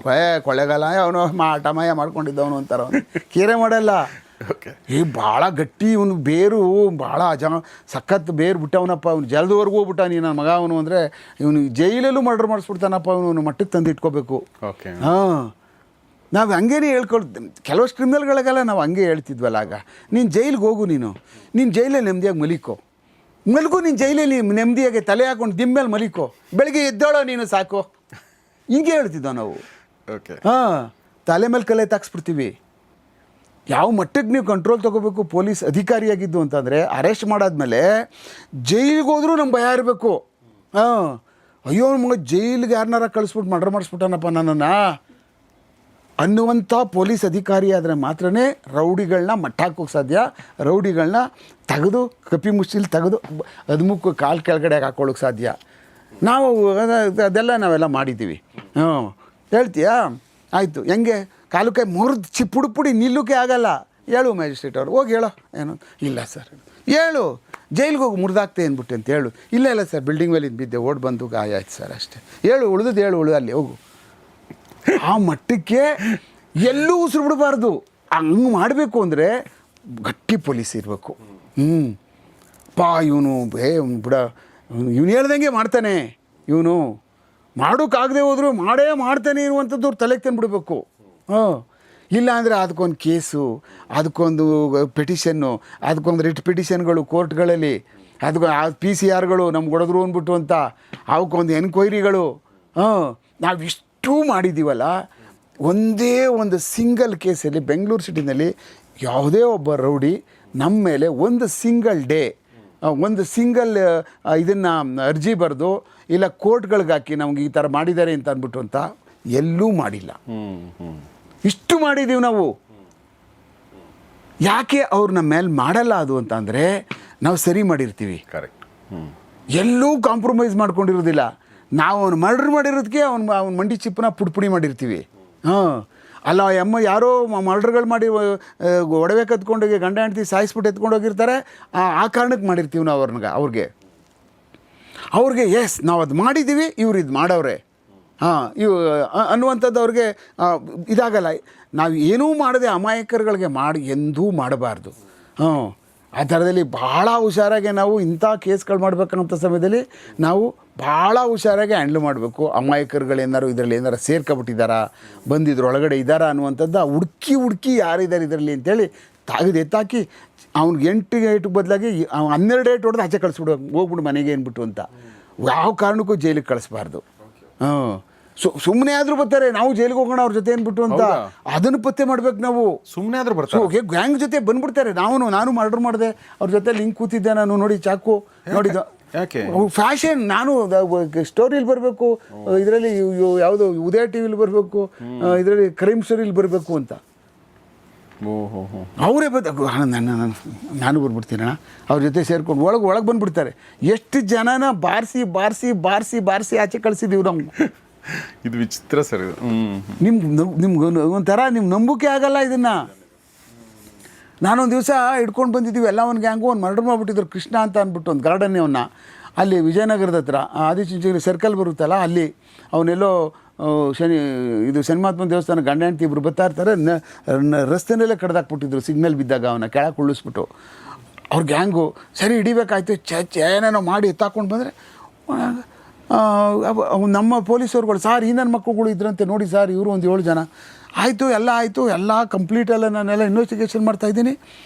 ಕೊಳ್ಳೆಗಾಲ ಅವನು ಮಾಟಮಯ ಮಾಡ್ಕೊಂಡಿದ್ದವನು ಅಂತಾರೆ. ಅವನು ಕೇರೆ ಮಾಡಲ್ಲ. ಭಾಳ ಗಟ್ಟಿ ಇವನು, ಬೇರು ಭಾಳ ಸಖತ್ ಬೇರು ಬಿಟ್ಟವನಪ್ಪ. ಅವನು ಜಲದವರೆಗೂ ಹೋಗ್ಬಿಟ್ಟ ನೀನು ನನ್ನ ಮಗ ಅವನು ಅಂದರೆ, ಇವನು ಜೈಲಲ್ಲೂ ಮರ್ಡರ್ ಮಾಡಿಸ್ಬಿಡ್ತಾನಪ್ಪ ಅವನು ಮಟ್ಟಕ್ಕೆ ತಂದು ಇಟ್ಕೋಬೇಕು. ನಾವು ಹಂಗೇನೆ ಕೆಲವಷ್ಟು ಕ್ರಿಮಿನಲ್ಗಳಿಗೆಲ್ಲ ನಾವು ಹಂಗೆ ಹೇಳ್ತಿದ್ವಲ್ಲ ಆಗ. ನೀನು ಜೈಲಿಗೆ ಹೋಗು, ನೀನು ಜೈಲಲ್ಲಿ ನೆಮ್ಮದಿಯಾಗಿ ಮಲಿಕೋ, ನೀನು ಜೈಲಲ್ಲಿ ನೆಮ್ಮದಿಯಾಗಿ ತಲೆ ಹಾಕೊಂಡು ದಿಮ್ಮೇಲೆ ಮಲಿಕೋ, ಬೆಳಗ್ಗೆ ಎದ್ದೋಳೋ ನೀನು ಸಾಕು, ಹಿಂಗೆ ಹೇಳ್ತಿದ್ದೋ ನಾವು. ತಲೆ ಮೇಲೆ ಕಲೆ ತಾಕ್ಸ್ಬಿಡ್ತೀವಿ. ಯಾವ ಮಟ್ಟಕ್ಕೆ ನೀವು ಕಂಟ್ರೋಲ್ ತೊಗೋಬೇಕು ಪೊಲೀಸ್ ಅಧಿಕಾರಿಯಾಗಿದ್ದು ಅಂತಂದರೆ, ಅರೆಸ್ಟ್ ಮಾಡಾದ್ಮೇಲೆ ಜೈಲಿಗೆ ಹೋದ್ರೂ ನಮ್ಗೆ ಭಯ ಇರಬೇಕು. ಅಯ್ಯೋ ನಮ್ಗೆ ಜೈಲಿಗೆ ಯಾರನ್ನಾರ ಕಳಿಸ್ಬಿಟ್ಟು ಮರ್ಡರ್ ಮಾಡಿಸ್ಬಿಟ್ಟಾನಪ್ಪ ನನ್ನನ್ನು ಅನ್ನುವಂಥ ಪೊಲೀಸ್ ಅಧಿಕಾರಿ ಆದರೆ ಮಾತ್ರನೇ ರೌಡಿಗಳನ್ನ ಮಟ್ಟ ಹಾಕೋಕ್ಕೆ ಸಾಧ್ಯ. ರೌಡಿಗಳನ್ನ ತೆಗೆದು ಕಪಿ ಮುಚ್ಚಿಲ್ ತೆಗೆದು ಅದ್ಮುಖ ಕಾಲು ಕೆಳಗಡೆ ಹಾಕ್ಕೊಳ್ಳೋಕೆ ಸಾಧ್ಯ. ನಾವು ನಾವೆಲ್ಲ ಮಾಡಿದ್ದೀವಿ. ಹೇಳ್ತೀಯಾ? ಆಯಿತು, ಹೆಂಗೆ ಕಾಲು ಕೈ ಮುರಿದು ಪುಡಿ ನಿಲ್ಲೋಕೆ ಆಗಲ್ಲ. ಹೇಳು ಮ್ಯಾಜಿಸ್ಟ್ರೇಟ್ ಅವ್ರು, ಹೋಗಿ ಹೇಳೋ. ಏನು ಇಲ್ಲ ಸರ್, ಹೇಳು ಜೈಲಿಗೆ ಹೋಗಿ ಮುರಿದಾಗ್ತೆ ಅಂದ್ಬಿಟ್ಟು ಅಂತ ಹೇಳು. ಇಲ್ಲ ಸರ್, ಬಿಲ್ಡಿಂಗ್ ಮೇಲೆ ಬಿದ್ದೆ, ಓಡ್ ಬಂದು ಗಾಯ ಆಯ್ತು ಸರ್ ಅಷ್ಟೇ. ಹೇಳು, ಹೇಳು ಅಲ್ಲಿ ಹೋಗು. ಆ ಮಟ್ಟಕ್ಕೆ ಎಲ್ಲೂ ಉಸಿರು ಬಿಡಬಾರ್ದು. ಹಂಗೆ ಮಾಡಬೇಕು ಅಂದರೆ ಗಟ್ಟಿ ಪೊಲೀಸ್ ಇರಬೇಕು. ಇವನು ಬಿಡ, ಇವನು ಹೇಳ್ದಂಗೆ ಮಾಡ್ತಾನೆ, ಇವನು ಮಾಡೋಕ್ಕಾಗದೆ ಹೋದ್ರು ಮಾಡೇ ಮಾಡ್ತಾನೆ ಇರುವಂಥದ್ದು ಅವ್ರು ತಲೆಗೆ ತಂದುಬಿಡ್ಬೇಕು. ಇಲ್ಲ ಅಂದರೆ ಅದಕ್ಕೊಂದು ಕೇಸು, ಅದಕ್ಕೊಂದು ಪೆಟಿಷನ್ನು, ಅದಕ್ಕೊಂದು ರಿಟ್ ಪಿಟಿಷನ್ಗಳು ಕೋರ್ಟ್ಗಳಲ್ಲಿ, ಅದಕ್ಕೆ PCR ನಮ್ಗೆ ಹೊಡೆದ್ರು ಅಂದ್ಬಿಟ್ಟು ಅಂತ ಅವಕ್ಕೊಂದು ಎನ್ಕ್ವೈರಿಗಳು. ನಾವಿಷ್ಟು ಮಾಡಿದ್ದೀವಲ್ಲ. ಒಂದೇ ಒಂದು ಸಿಂಗಲ್ ಕೇಸಲ್ಲಿ ಬೆಂಗಳೂರು ಸಿಟಿನಲ್ಲಿ ಯಾವುದೇ ಒಬ್ಬ ರೌಡಿ ನಮ್ಮ ಮೇಲೆ ಒಂದು ಸಿಂಗಲ್ ಇದನ್ನು ಅರ್ಜಿ ಬರೆದು ಇಲ್ಲ ಕೋರ್ಟ್ಗಳಿಗೆ ಹಾಕಿ ನಮ್ಗೆ ಈ ಥರ ಮಾಡಿದ್ದಾರೆ ಅಂತ ಅಂದ್ಬಿಟ್ಟು ಅಂತ ಎಲ್ಲೂ ಮಾಡಿಲ್ಲ. ಇಷ್ಟು ಮಾಡಿದ್ದೀವಿ ನಾವು. ಯಾಕೆ ಅವ್ರು ನಮ್ಮ ಮೇಲೆ ಮಾಡಲ್ಲ ಅದು ಅಂತ ಅಂದರೆ, ನಾವು ಸರಿ ಮಾಡಿರ್ತೀವಿ. ಕರೆಕ್ಟ್. ಎಲ್ಲೂ ಕಾಂಪ್ರಮೈಸ್ ಮಾಡ್ಕೊಂಡಿರೋದಿಲ್ಲ. ನಾವು ಅವ್ನು ಮರ್ಡರ್ ಮಾಡಿರೋದಕ್ಕೆ ಅವ್ನ ಮಂಡಿ ಚಿಪ್ಪನ್ನ ಪುಡಿ ಮಾಡಿರ್ತೀವಿ. ಅಲ್ಲ ಯಾರೋ ಮರ್ಡರ್ಗಳು ಮಾಡಿ ಒಡವೆ ಕತ್ಕೊಂಡೋಗಿ ಗಂಡ ಹೆಂಡ್ತಿ ಸಾಯಿಸ್ಬಿಟ್ಟು ಎತ್ಕೊಂಡೋಗಿರ್ತಾರೆ. ಆ ಕಾರಣಕ್ಕೆ ಮಾಡಿರ್ತೀವಿ ನಾವು ಅವ್ರಿಗೆ ಎಸ್ ನಾವು ಅದು ಮಾಡಿದ್ದೀವಿ, ಇವ್ರು ಇದು ಮಾಡವ್ರೆ. ಹಾಂ ಇವು ಅನ್ನುವಂಥದ್ದು ಅವ್ರಿಗೆ ಇದಾಗಲ್ಲ. ನಾವು ಏನೂ ಮಾಡದೆ ಅಮಾಯಕರುಗಳಿಗೆ ಎಂದೂ ಮಾಡಬಾರ್ದು. ಆ ಥರದಲ್ಲಿ ಭಾಳ ಹುಷಾರಾಗಿ ನಾವು ಇಂಥ ಕೇಸ್ಗಳು ಮಾಡ್ಬೇಕಂತ ಸಮಯದಲ್ಲಿ ನಾವು ಭಾಳ ಹುಷಾರಾಗಿ ಹ್ಯಾಂಡ್ಲ್ ಮಾಡಬೇಕು. ಅಮಾಯಕರುಗಳೇನಾರು ಇದರಲ್ಲಿ ಏನಾರು ಸೇರ್ಕೊಬಿಟ್ಟಿದ್ದಾರಾ, ಬಂದಿದ್ರೊಳಗಡೆ ಇದ್ದಾರಾ ಅನ್ನುವಂಥದ್ದು ಹುಡುಕಿ ಯಾರಿದ್ದಾರೆ ಇದರಲ್ಲಿ ಅಂತೇಳಿ ಎತ್ತಾಕಿ ಅವ್ನಿಗೆ 8 ಏಟು ಬದಲಾಗಿ 12 ಏಟು ಹೊಡೆದು ಆಚೆ ಕಳಿಸ್ಬಿಡು, ಹೋಗ್ಬಿಡು ಮನೆಗೆ ಏನ್ಬಿಟ್ಟು ಅಂತ. ಯಾವ ಕಾರಣಕ್ಕೂ ಜೈಲಿಗೆ ಕಳಿಸ್ಬಾರ್ದು. ಸುಮ್ಮನೆ ಆದರೂ ಬರ್ತಾರೆ, ನಾವು ಜೈಲಿಗೆ ಹೋಗೋಣ ಅವ್ರ ಜೊತೆ ಏನ್ಬಿಟ್ಟು ಅಂತ, ಅದನ್ನು ಪತ್ತೆ ಮಾಡ್ಬೇಕು ನಾವು. ಸುಮ್ಮನೆ ಆದರೂ ಬರ್ತಾರೆ, ಗ್ಯಾಂಗ್ ಜೊತೆ ಬಂದ್ಬಿಡ್ತಾರೆ. ನಾನು ಮರ್ಡರ್ ಮಾಡಿದೆ, ಅವ್ರ ಜೊತೆ ಲಿಂಕ್ ಕೂತಿದ್ದೆ, ನಾನು ನೋಡಿ ಚಾಕು ನೋಡಿದ್ದು, ಫ್ಯಾಷನ್, ನಾನು ಸ್ಟೋರಿಲಿ ಬರಬೇಕು, ಇದರಲ್ಲಿ ಯಾವುದೋ ಉದಯ ಟಿ ವಿಲಿ ಬರಬೇಕು, ಇದರಲ್ಲಿ ಕ್ರೈಮ್ ಸ್ಟೋರಿಲಿ ಬರಬೇಕು ಅಂತ ಅವರೇ ನಾನು ಬಂದ್ಬಿಡ್ತೀನಣ್ಣ ಅವ್ರ ಜೊತೆ ಸೇರ್ಕೊಂಡು ಒಳಗೆ ಬಂದ್ಬಿಡ್ತಾರೆ. ಎಷ್ಟು ಜನನ ಬಾರಿಸಿ ಆಚೆ ಕಳಿಸಿದ್ದೀವಿ ನಾವು. ಇದು ವಿಚಿತ್ರ ಸರ್. ನಿಮ್ಗೆ ಒಂಥರ ನಂಬಿಕೆ ಆಗಲ್ಲ ಇದನ್ನು. ನಾನೊಂದು ದಿವಸ ಹಿಡ್ಕೊಂಡು ಬಂದಿದ್ದೀವಿ ಎಲ್ಲ ಒಂದು ಗ್ಯಾಂಗು ಒಂದು ಮರ್ಡರ್ ಮಾಡಿಬಿಟ್ಟಿದ್ರು, ಕೃಷ್ಣ ಅಂತ ಅಂದ್ಬಿಟ್ಟು ಒಂದು ಗಾರ್ಡನ್ನೇ ಅಲ್ಲಿ ವಿಜಯನಗರದ ಹತ್ರ ಆದಿಚುಂಚನಗಿರಿ ಸರ್ಕಲ್ ಬರುತ್ತಲ್ಲ ಅಲ್ಲಿ. ಅವನೆಲ್ಲೋ ಶನಿಮಾತ್ಮನ ದೇವಸ್ಥಾನ ಗಂಡ ಹೆಂಡತಿ ಇಬ್ಬರು ಬರ್ತಾ ಇರ್ತಾರೆ, ರಸ್ತೆನಲ್ಲೇ ಕಡ್ದಾಕ್ಬಿಟ್ಟಿದ್ರು ಸಿಗ್ನಲ್ ಬಿದ್ದಾಗ, ಅವನ್ನ ಕೆಳಗೆ ಉಳಿಸ್ಬಿಟ್ಟು. ಅವ್ರ ಗ್ಯಾಂಗು ಸರಿ ಹಿಡಿಬೇಕಾಯ್ತು, ಏನೇನೋ ಮಾಡಿ ಎತ್ತಾಕೊಂಡು ಬಂದರೆ ನಮ್ಮ ಪೊಲೀಸವ್ರುಗಳು, ಸಾರ್ ಈ ನನ್ನ ಮಕ್ಕಳುಗಳು ಇದ್ರಂತೆ ನೋಡಿ ಸರ್, ಇವರು ಒಂದು 7 ಜನ. ಆಯಿತು ಎಲ್ಲ ಕಂಪ್ಲೀಟ್ ಎಲ್ಲ ನಾನೆಲ್ಲ ಇನ್ವೆಸ್ಟಿಗೇಷನ್ ಮಾಡ್ತಾಯಿದ್ದೀನಿ.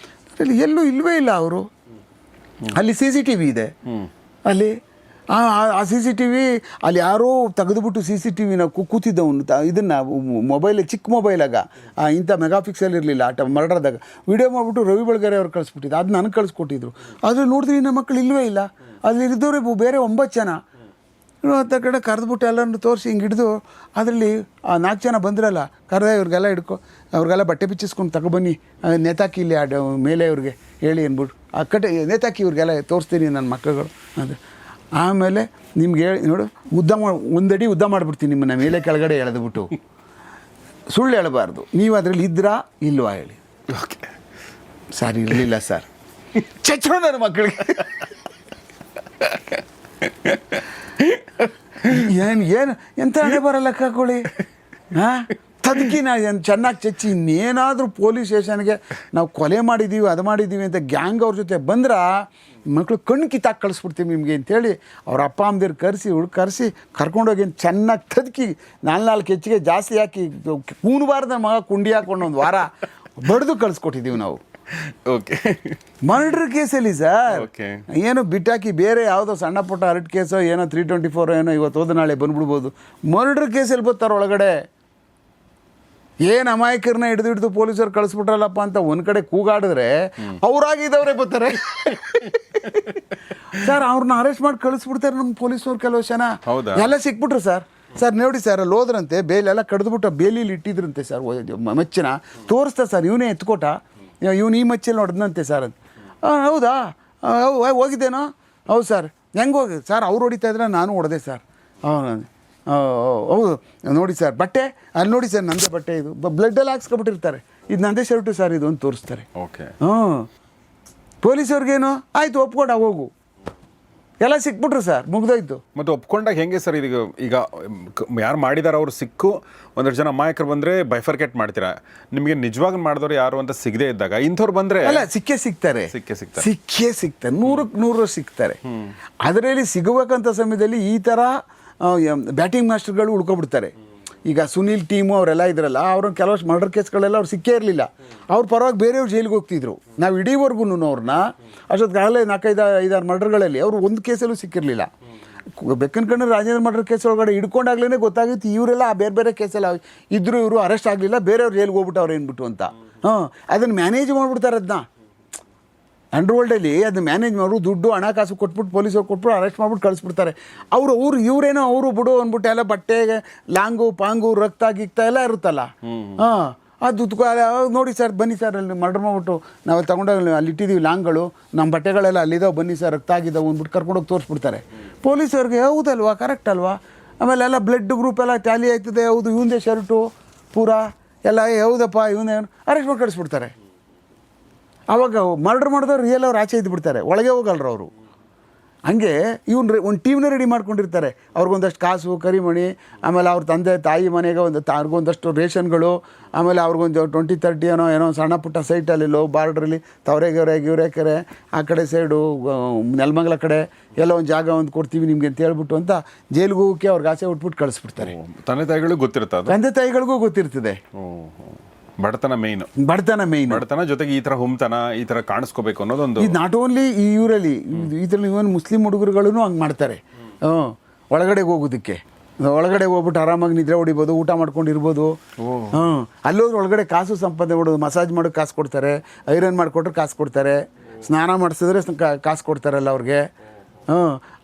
ಅದರಲ್ಲಿ ಎಲ್ಲೂ ಇಲ್ಲವೇ ಇಲ್ಲ ಅವರು. ಅಲ್ಲಿ CCTV ಇದೆ, ಅಲ್ಲಿ ಆ CCTV ಅಲ್ಲಿ ಯಾರೋ ತೆಗೆದುಬಿಟ್ಟು CCTVನ ಕೂತಿದ್ದವನು ಇದನ್ನು ಮೊಬೈಲ್, ಚಿಕ್ಕ ಮೊಬೈಲಾಗ ಇಂಥ ಮೆಗಾಪಿಕ್ಸೆಲ್ ಇರಲಿಲ್ಲ ಮರ್ಡರ್ದಾಗ, ವಿಡಿಯೋ ಮಾಡಿಬಿಟ್ಟು ರವಿ ಬೆಳಗೆರೆ ಅವ್ರು ಕಳಿಸ್ಬಿಟ್ಟಿದ್ದು, ಅದು ನನಗೆ ಕಳಿಸ್ಕೊಟ್ಟಿದ್ರು. ಅದ್ರಲ್ಲಿ ನೋಡಿದ್ರೆ ನಮ್ಮ ಮಕ್ಕಳು ಇಲ್ಲವೇ ಇಲ್ಲ. ಅಲ್ಲಿ ಇದ್ದವ್ರೆ ಬೇರೆ 9 ಜನ. ಹತ್ತ ಕಡೆ ಕರೆದ್ಬಿಟ್ಟು ಎಲ್ಲರೂ ತೋರಿಸಿ ಹಿಂಗೆ ಹಿಡಿದು, ಅದರಲ್ಲಿ 4 ಜನ ಬಂದಿರಲ್ಲ, ಕರೆದ ಇವ್ರಿಗೆಲ್ಲ ಅವ್ರಿಗೆಲ್ಲ ಬಟ್ಟೆ ಬಿಚ್ಚಿಸ್ಕೊಂಡು ತಗೊಬನ್ನಿ, ನೇತಾಕಿ ಇಲ್ಲಿ ಮೇಲೆ ಇವ್ರಿಗೆ ಹೇಳಿ ಅಂದ್ಬಿಟ್ಟು ಆ ಕಡೆ ನೇತಾಕಿ ಇವ್ರಿಗೆಲ್ಲ ತೋರಿಸ್ತೀನಿ ನನ್ನ ಮಕ್ಕಳುಗಳು ಅದು. ಆಮೇಲೆ ನಿಮ್ಗೆ ಹೇಳಿ ನೋಡು, ಒಂದಡಿ ಉದ್ದ ಮಾಡಿಬಿಡ್ತೀನಿ ನಿಮ್ಮನ್ನ ಮೇಲೆ ಕೆಳಗಡೆ ಎಳೆದ್ಬಿಟ್ಟು. ಸುಳ್ಳು ಹೇಳಬಾರ್ದು, ನೀವು ಅದರಲ್ಲಿ ಇದ್ರಾ ಇಲ್ವಾ ಹೇಳಿ. ಓಕೆ ಸರ್ ಇರಲಿಲ್ಲ ಸರ್, ಚಚ್ಚೋ ನನ್ನ ಮಕ್ಕಳಿಗೆ ಏನು ಎಂತ ಹಣೆ ಬರಲ್ಲ ಹಾಕೊಳ್ಳಿ. ತದಕಿ ನಾನು ಚೆನ್ನಾಗಿ ಚಚ್ಚಿ ಇನ್ನೇನಾದರೂ ಪೊಲೀಸ್ ಸ್ಟೇಷನ್ಗೆ ನಾವು ಕೊಲೆ ಮಾಡಿದ್ದೀವಿ ಅದು ಮಾಡಿದ್ದೀವಿ ಅಂತ ಗ್ಯಾಂಗ್ ಅವ್ರ ಜೊತೆ ಬಂದ್ರೆ ಮಕ್ಕಳು ಕಣ್ಣು ಕಿತ್ತಾಕಿ ಕಳಿಸ್ಬಿಡ್ತೀವಿ ನಿಮಗೆ ಅಂತೇಳಿ ಅವ್ರ ಅಪ್ಪ ಅಮ್ಮದಿರು ಕರೆಸಿ ಕರ್ಕೊಂಡೋಗಿ ಚೆನ್ನಾಗಿ ತದಕಿ 4 ಹೆಚ್ಚಿಗೆ ಜಾಸ್ತಿ ಹಾಕಿ ಕೂನಬಾರ್ದ ಮಗ ಕುಂಡಿ ಹಾಕೊಂಡು ಒಂದು ವಾರ ಬಡ್ದು ಕಳಿಸ್ಕೊಟ್ಟಿದ್ದೀವಿ ನಾವು. ಓಕೆ, ಮರ್ಡರ್ ಕೇಸಲ್ಲಿ ಸರ್ ಏನೋ ಬಿಟ್ಟಾಕಿ ಬೇರೆ ಯಾವುದೋ ಸಣ್ಣ ಪುಟ್ಟ ಅರ್ಟ್ ಕೇಸೋ ಏನೋ 324 ಏನೋ ಇವತ್ತು ಹೋದ ನಾಳೆ ಬಂದ್ಬಿಡ್ಬೋದು. ಮರ್ಡರ್ ಕೇಸಲ್ಲಿ ಬರ್ತಾರೆ ಒಳಗಡೆ. ಏನು ಅಮಾಯಕರನ್ನ ಹಿಡಿದು ಪೊಲೀಸರು ಕಳಿಸ್ಬಿಟ್ರಲ್ಲಪ್ಪ ಅಂತ ಒಂದು ಕಡೆ ಕೂಗಾಡಿದ್ರೆ ಅವರಾಗಿದ್ದವರೇ ಬರ್ತಾರೆ ಸರ್. ಅವ್ರನ್ನ ಅರೆಸ್ಟ್ ಮಾಡಿ ಕಳಿಸ್ಬಿಡ್ತಾರೆ ನಮ್ಮ ಪೊಲೀಸವ್ರು. ಕೆಲವು ಜನ ಎಲ್ಲ ಸಿಕ್ಬಿಟ್ರು ಸರ್ ನೋಡಿ ಸರ್, ಅಲ್ಲಿ ಹೋದ್ರಂತೆ, ಬೇಲೆಲ್ಲ ಕಡ್ದುಬಿಟ್ಟು ಬೇಲಿಲಿ ಇಟ್ಟಿದ್ರಂತೆ ಸರ್, ಮಚ್ಚಿನ ತೋರಿಸ್ತಾ ಸರ್, ಇವನೇ ಎತ್ಕೊಟ, ಇವನು ಈ ಮಚ್ಚಲ್ಲಿ ನೋಡಿದ್ನಂತೆ ಸರ್ ಅಂತ. ಹೌದಾ, ಹೋಗಿದ್ದೇನೋ, ಹೌದು ಸರ್, ಹೆಂಗೆ ಹೋಗಿ ಸರ್, ಅವ್ರು ಹೊಡಿತಾ ಇದ್ರೆ ನಾನು ಹೊಡೆದೆ ಸರ್. ಹೌದು ನೋಡಿ ಸರ್, ಬಟ್ಟೆ ಅಲ್ಲಿ ನೋಡಿ ಸರ್, ನಂದೇ ಬಟ್ಟೆ ಇದು, ಬ್ಲಡ್ಡೆಲ್ಲ ಹಾಕ್ಸ್ಕೊಬಿಟ್ಟಿರ್ತಾರೆ, ಇದು ನಂದೇ ಶರ್ಟು ಸರ್ ಇದು ಅಂತ ತೋರಿಸ್ತಾರೆ. ಓಕೆ, ಪೊಲೀಸವ್ರಿಗೇನು ಆಯಿತು ಒಪ್ಕೊಂಡ ಹೋಗು, ಎಲ್ಲ ಸಿಕ್ಬಿಟ್ರು ಸರ್, ಮುಗ್ದೋಯ್ತು. ಮತ್ತು ಒಪ್ಕೊಂಡಾಗ ಹೆಂಗೆ ಸರ್, ಈಗ ಯಾರು ಮಾಡಿದಾರೆ ಅವ್ರು ಸಿಕ್ಕು ಒಂದಷ್ಟು ಜನ ಅಮಾಯಕರು ಬಂದರೆ ಬೈಫರ್ಕೇಟ್ ಮಾಡ್ತೀರಾ, ನಿಮಗೆ ನಿಜವಾಗಿ ಮಾಡಿದವ್ರು ಯಾರು ಅಂತ ಸಿಗದೇ ಇದ್ದಾಗ ಇಂಥವ್ರು ಬಂದರೆ ಅಲ್ಲ ಸಿಗ್ತಾರೆ 100% ಸಿಗ್ತಾರೆ. ಅದರಲ್ಲಿ ಸಿಗಬೇಕಂತ ಸಮಯದಲ್ಲಿ ಈ ಥರ ಬ್ಯಾಟಿಂಗ್ ಮಾಸ್ಟರ್ಗಳು ಉಳ್ಕೊಬಿಡ್ತಾರೆ. ಈಗ ಸುನೀಲ್ ಟೀಮು ಅವರೆಲ್ಲ ಇದ್ರಲ್ಲ, ಅವ್ರ ಕೆಲವಷ್ಟು ಮರ್ಡರ್ ಕೇಸ್ಗಳೆಲ್ಲ ಅವ್ರು ಸಿಕ್ಕೇ ಇರಲಿಲ್ಲ. ಅವ್ರ ಪರವಾಗಿ ಬೇರೆಯವ್ರು ಜೈಲಿಗೆ ಹೋಗ್ತಿದ್ರು. ನಾವು ಇಡೀವರೆಗೂ ಅವ್ರನ್ನ ಅಷ್ಟೊತ್ತಿಗಾಗಲೇ 4-5 ಮರ್ಡರ್ಗಳಲ್ಲಿ ಅವರು ಒಂದು ಕೇಸಲ್ಲೂ ಸಿಕ್ಕಿರಲಿಲ್ಲ. ಬೆಕ್ಕನ ಕಣ್ಣು ರಾಜೇಂದ್ರ ಮರ್ಡರ್ ಕೇಸ್ ಒಳಗಡೆ ಹಿಡ್ಕೊಂಡಾಗ್ಲೇ ಗೊತ್ತಾಗಿತ್ತು ಇವರೆಲ್ಲ ಬೇರೆ ಕೇಸೆಲ್ಲ ಇದ್ದರೂ ಇವರು ಅರೆಸ್ಟ್ ಆಗಲಿಲ್ಲ, ಬೇರೆಯವ್ರು ಜೈಲಿಗೆ ಹೋಗ್ಬಿಟ್ಟು ಅವ್ರು ಏನ್ಬಿಟ್ಟು ಅಂತ. ಅದನ್ನು ಮ್ಯಾನೇಜ್ ಮಾಡಿಬಿಡ್ತಾರೆ. ಅದನ್ನ ಅಂಡರ್ವರ್ಲ್ಡಲ್ಲಿ ಅದನ್ನ ಮ್ಯಾನೇಜ್ ಮಾಡೋರು, ದುಡ್ಡು ಹಣಕಾಸು ಕೊಟ್ಬಿಟ್ಟು ಪೊಲೀಸವ್ರು ಕೊಟ್ಬಿಟ್ಟು ಅರೆಸ್ಟ್ ಮಾಡ್ಬಿಟ್ಟು ಕಳಿಸ್ಬಿಡ್ತಾರೆ. ಇವರೇನೋ ಅವರು ಬಿಡು ಅಂದ್ಬಿಟ್ಟು ಎಲ್ಲ ಬಟ್ಟೆಗೆ ಲಾಂಗು ಪಾಂಗು ರಕ್ತ ಗಿಕ್ತ ಎಲ್ಲ ಇರುತ್ತಲ್ಲ, ಅದು ನೋಡಿ ಸರ್, ಬನ್ನಿ ಸರ್, ಅಲ್ಲಿ ಮರ್ಡರ್ ಮಾಡಿಬಿಟ್ಟು ನಾವು ತಗೊಂಡೋಗಿ ಅಲ್ಲಿ ಇಟ್ಟಿದ್ದೀವಿ ಲಾಂಗ್ಗಳು, ನಮ್ಮ ಬಟ್ಟೆಗಳೆಲ್ಲ ಅಲ್ಲಿದ್ದಾವೆ, ಬನ್ನಿ ಸರ್, ರಕ್ತ ಆಗಿದ್ದಾವೆ ಅಂದ್ಬಿಟ್ಟು ಕರ್ಕೊಂಡೋಗಿ ತೋರಿಸ್ಬಿಡ್ತಾರೆ. ಪೊಲೀಸವ್ರಿಗೆ ಹೌದಲ್ವಾ, ಕರೆಕ್ಟ್ ಅಲ್ವಾ? ಆಮೇಲೆ ಎಲ್ಲ ಬ್ಲಡ್ ಗ್ರೂಪ್ ಎಲ್ಲ ಟ್ಯಾಲಿ ಆಯ್ತದೆ, ಹೌದು ಇವಂದೇ ಶರ್ಟು ಪೂರಾ ಎಲ್ಲ, ಹೌದಪ್ಪ ಇವನೇ ಅರೆಸ್ಟ್ ಮಾಡಿ ಕಳಿಸ್ಬಿಡ್ತಾರೆ. ಆವಾಗ ಮರ್ಡರ್ ಮಾಡಿದವ್ರು ರಿಯಲ್ ಅವ್ರು ಆಚೆ ಇದ್ದುಬಿಡ್ತಾರೆ, ಒಳಗೆ ಹೋಗಲ್ರು ಅವರು. ಹಾಗೆ ಇವ್ನು ಒಂದು ಟೀಮ್ನ ರೆಡಿ ಮಾಡ್ಕೊಂಡಿರ್ತಾರೆ. ಅವ್ರಿಗೊಂದಷ್ಟು ಕಾಸು ಕರಿಮಣಿ, ಆಮೇಲೆ ಅವ್ರ ತಂದೆ ತಾಯಿ ಮನೆಗೆ ಅವ್ರಿಗೊಂದಷ್ಟು ರೇಷನ್ಗಳು, ಆಮೇಲೆ ಅವ್ರಿಗೊಂದು 20-30 ಏನೋ ಸಣ್ಣ ಪುಟ್ಟ ಸೈಟಲ್ಲಿ ಲೋ ಬಾರ್ಡ್ರಲ್ಲಿ ಗಿವರೆಕೆರೆ ಆ ಕಡೆ ಸೈಡು ನೆಲಮಂಗಲ ಕಡೆ ಎಲ್ಲ ಒಂದು ಜಾಗ ಒಂದು ಕೊಡ್ತೀವಿ ನಿಮಗೆ ಅಂತ ಹೇಳ್ಬಿಟ್ಟು ಅಂತ ಜೈಲಿಗೆ ಹೋಗೋಕ್ಕೆ ಅವ್ರಿಗೆ ಆಸೆ ಉಟ್ಬಿಟ್ಟು ಕಳಿಸ್ಬಿಡ್ತಾರೆ. ತಂದೆ ತಾಯಿಗಳಿಗೂ ಗೊತ್ತಿರ್ತದೆ, ತಂದೆ ತಾಯಿಗಳಿಗೂ ಗೊತ್ತಿರ್ತದೆ. ಬಡತನ ಮೇಯ್ನ್, ಬಡತನ ಜೊತೆಗೆ ಈ ತರ ಹುಮ್ತನ, ಈ ತರ ಕಾಣಿಸ್ಕೋಬೇಕು ಅನ್ನೋದೊಂದು. ಇದು ನಾಟ್ ಓನ್ಲಿ ಈ ಊರಲ್ಲಿ, ಇದರಲ್ಲಿ ಇವನ್ ಮುಸ್ಲಿಂ ಹುಡುಗರುಗಳೂ ಹಂಗೆ ಮಾಡ್ತಾರೆ. ಒಳಗಡೆಗೆ ಹೋಗೋದಕ್ಕೆ, ಒಳಗಡೆ ಹೋಗ್ಬಿಟ್ಟು ಆರಾಮಾಗಿ ನಿದ್ರೆ ಹೊಡಿಬೋದು, ಊಟ ಮಾಡ್ಕೊಂಡಿರ್ಬೋದು. ಅಲ್ಲೋದ್ರೆ ಒಳಗಡೆ ಕಾಸು ಸಂಪಾದನೆ ಮಾಡೋದು, ಮಸಾಜ್ ಮಾಡೋಕ್ಕೆ ಕಾಸು ಕೊಡ್ತಾರೆ, ಐರನ್ ಮಾಡಿಕೊಟ್ರೆ ಕಾಸು ಕೊಡ್ತಾರೆ, ಸ್ನಾನ ಮಾಡಿಸಿದ್ರೆ ಕಾಸು ಕೊಡ್ತಾರಲ್ಲ ಅವ್ರಿಗೆ.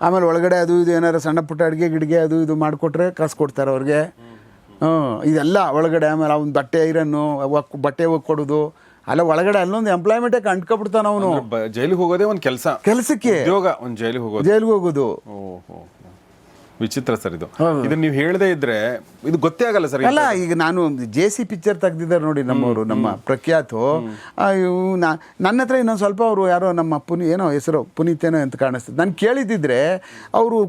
ಆಮೇಲೆ ಒಳಗಡೆ ಅದು ಇದು ಏನಾರು ಸಣ್ಣ ಪುಟ್ಟ ಅಡುಗೆ ಅದು ಇದು ಮಾಡಿಕೊಟ್ರೆ ಕಾಸು ಕೊಡ್ತಾರೆ ಅವ್ರಿಗೆ. ಇದೆಲ್ಲ ಒಳಗಡೆ. ಆಮೇಲೆ ಅವ್ನು ಬಟ್ಟೆ ಐರನ್ನು, ಬಟ್ಟೆ ಹೋಗಿ ಕೊಡೋದು, ಅಲ್ಲ ಒಳಗಡೆ ಅಲ್ಲೊಂದು ಎಂಪ್ಲಾಯ್ಮೆಂಟೇ ಕಂಡ್ಕೊಬಿಡ್ತಾನ ಅವನು. ಜೈಲಿಗೆ ಹೋಗೋದೇ ಒಂದು ಕೆಲಸಕ್ಕೆ ಉದ್ಯೋಗ, ಒಂದು ಜೈಲಿಗೆ ಹೋಗೋದು. ವಿಚಿತ್ರ ಸರ್ ಇದು. ಇದನ್ನ ನೀವು ಹೇಳದೇ ಇದ್ರೆ ಇದು ಗೊತ್ತೇ ಆಗಲ್ಲ ಸರ್. ಅಲ್ಲ, ಈಗ ನಾನು JC ಪಿಕ್ಚರ್ ತೆಗ್ದಿದ್ದಾರೆ ನೋಡಿ ನಮ್ಮವರು, ನಮ್ಮ ಪ್ರಖ್ಯಾತು. ನನ್ನ ಹತ್ರ ಇನ್ನೊಂದು ಸ್ವಲ್ಪ ಅವರು ಯಾರೋ ನಮ್ಮ ಏನೋ ಹೆಸರು ಪುನೀತೇನೋ ಅಂತ ಕಾಣಿಸ್ತದೆ. ನಾನು ಕೇಳಿದ್ದಿದ್ರೆ ಅವರು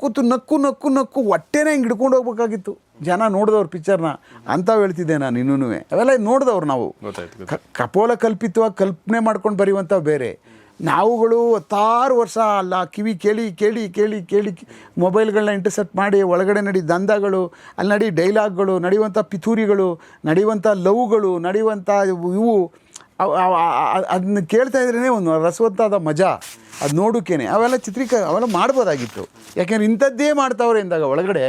ಕೂತು ನಕ್ಕು ಹೊಟ್ಟೆನೇ ಹಿಂಗೆ ಹಿಡ್ಕೊಂಡು ಹೋಗ್ಬೇಕಾಗಿತ್ತು. ಜನ ನೋಡಿದವ್ರು ಪಿಕ್ಚರ್ನ ಅಂತ ಹೇಳ್ತಿದ್ದೆ ನಾನು. ಇನ್ನೂ ಅವೆಲ್ಲ ನೋಡಿದವ್ರು ನಾವು. ಕಪೋಲ ಕಲ್ಪಿತವಾಗಿ ಕಲ್ಪನೆ ಮಾಡ್ಕೊಂಡು ಬರೆಯುವಂಥವು ಬೇರೆ. ನಾವುಗಳು 10 ವರ್ಷ ಅಲ್ಲ ಕಿವಿ ಕೇಳಿ ಮೊಬೈಲ್ಗಳನ್ನ ಇಂಟರ್ಸೆಪ್ಟ್ ಮಾಡಿ ಒಳಗಡೆ ನಡಿ ದಂಧಗಳು, ಅಲ್ಲಿ ನಡಿ ಡೈಲಾಗ್ಗಳು, ನಡೆಯುವಂಥ ಪಿತೂರಿಗಳು, ನಡೆಯುವಂಥ ಲವ್ಗಳು, ನಡೆಯುವಂಥ ಇವು ಅದನ್ನ ಕೇಳ್ತಾ ಇದ್ರೇ ಒಂದು ರಸವತ್ತಾದ ಮಜಾ. ಅದು ನೋಡೋಕ್ಕೇನೆ ಅವೆಲ್ಲ ಅವೆಲ್ಲ ಮಾಡ್ಬೋದಾಗಿತ್ತು. ಯಾಕೆಂದ್ರೆ ಇಂಥದ್ದೇ ಮಾಡ್ತಾವ್ರೆ ಎಂದಾಗ ಒಳಗಡೆ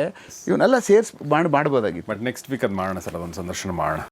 ಇವನ್ನೆಲ್ಲ ಸೇರಿಸಿ ಮಾಡ್ಬೋದಾಗಿತ್ತು. ಬಟ್ ನೆಕ್ಸ್ಟ್ ವೀಕ್ ಅದು ಮಾಡೋಣ ಸರ್, ಅದೊಂದು ಸಂದರ್ಶನ ಮಾಡೋಣ.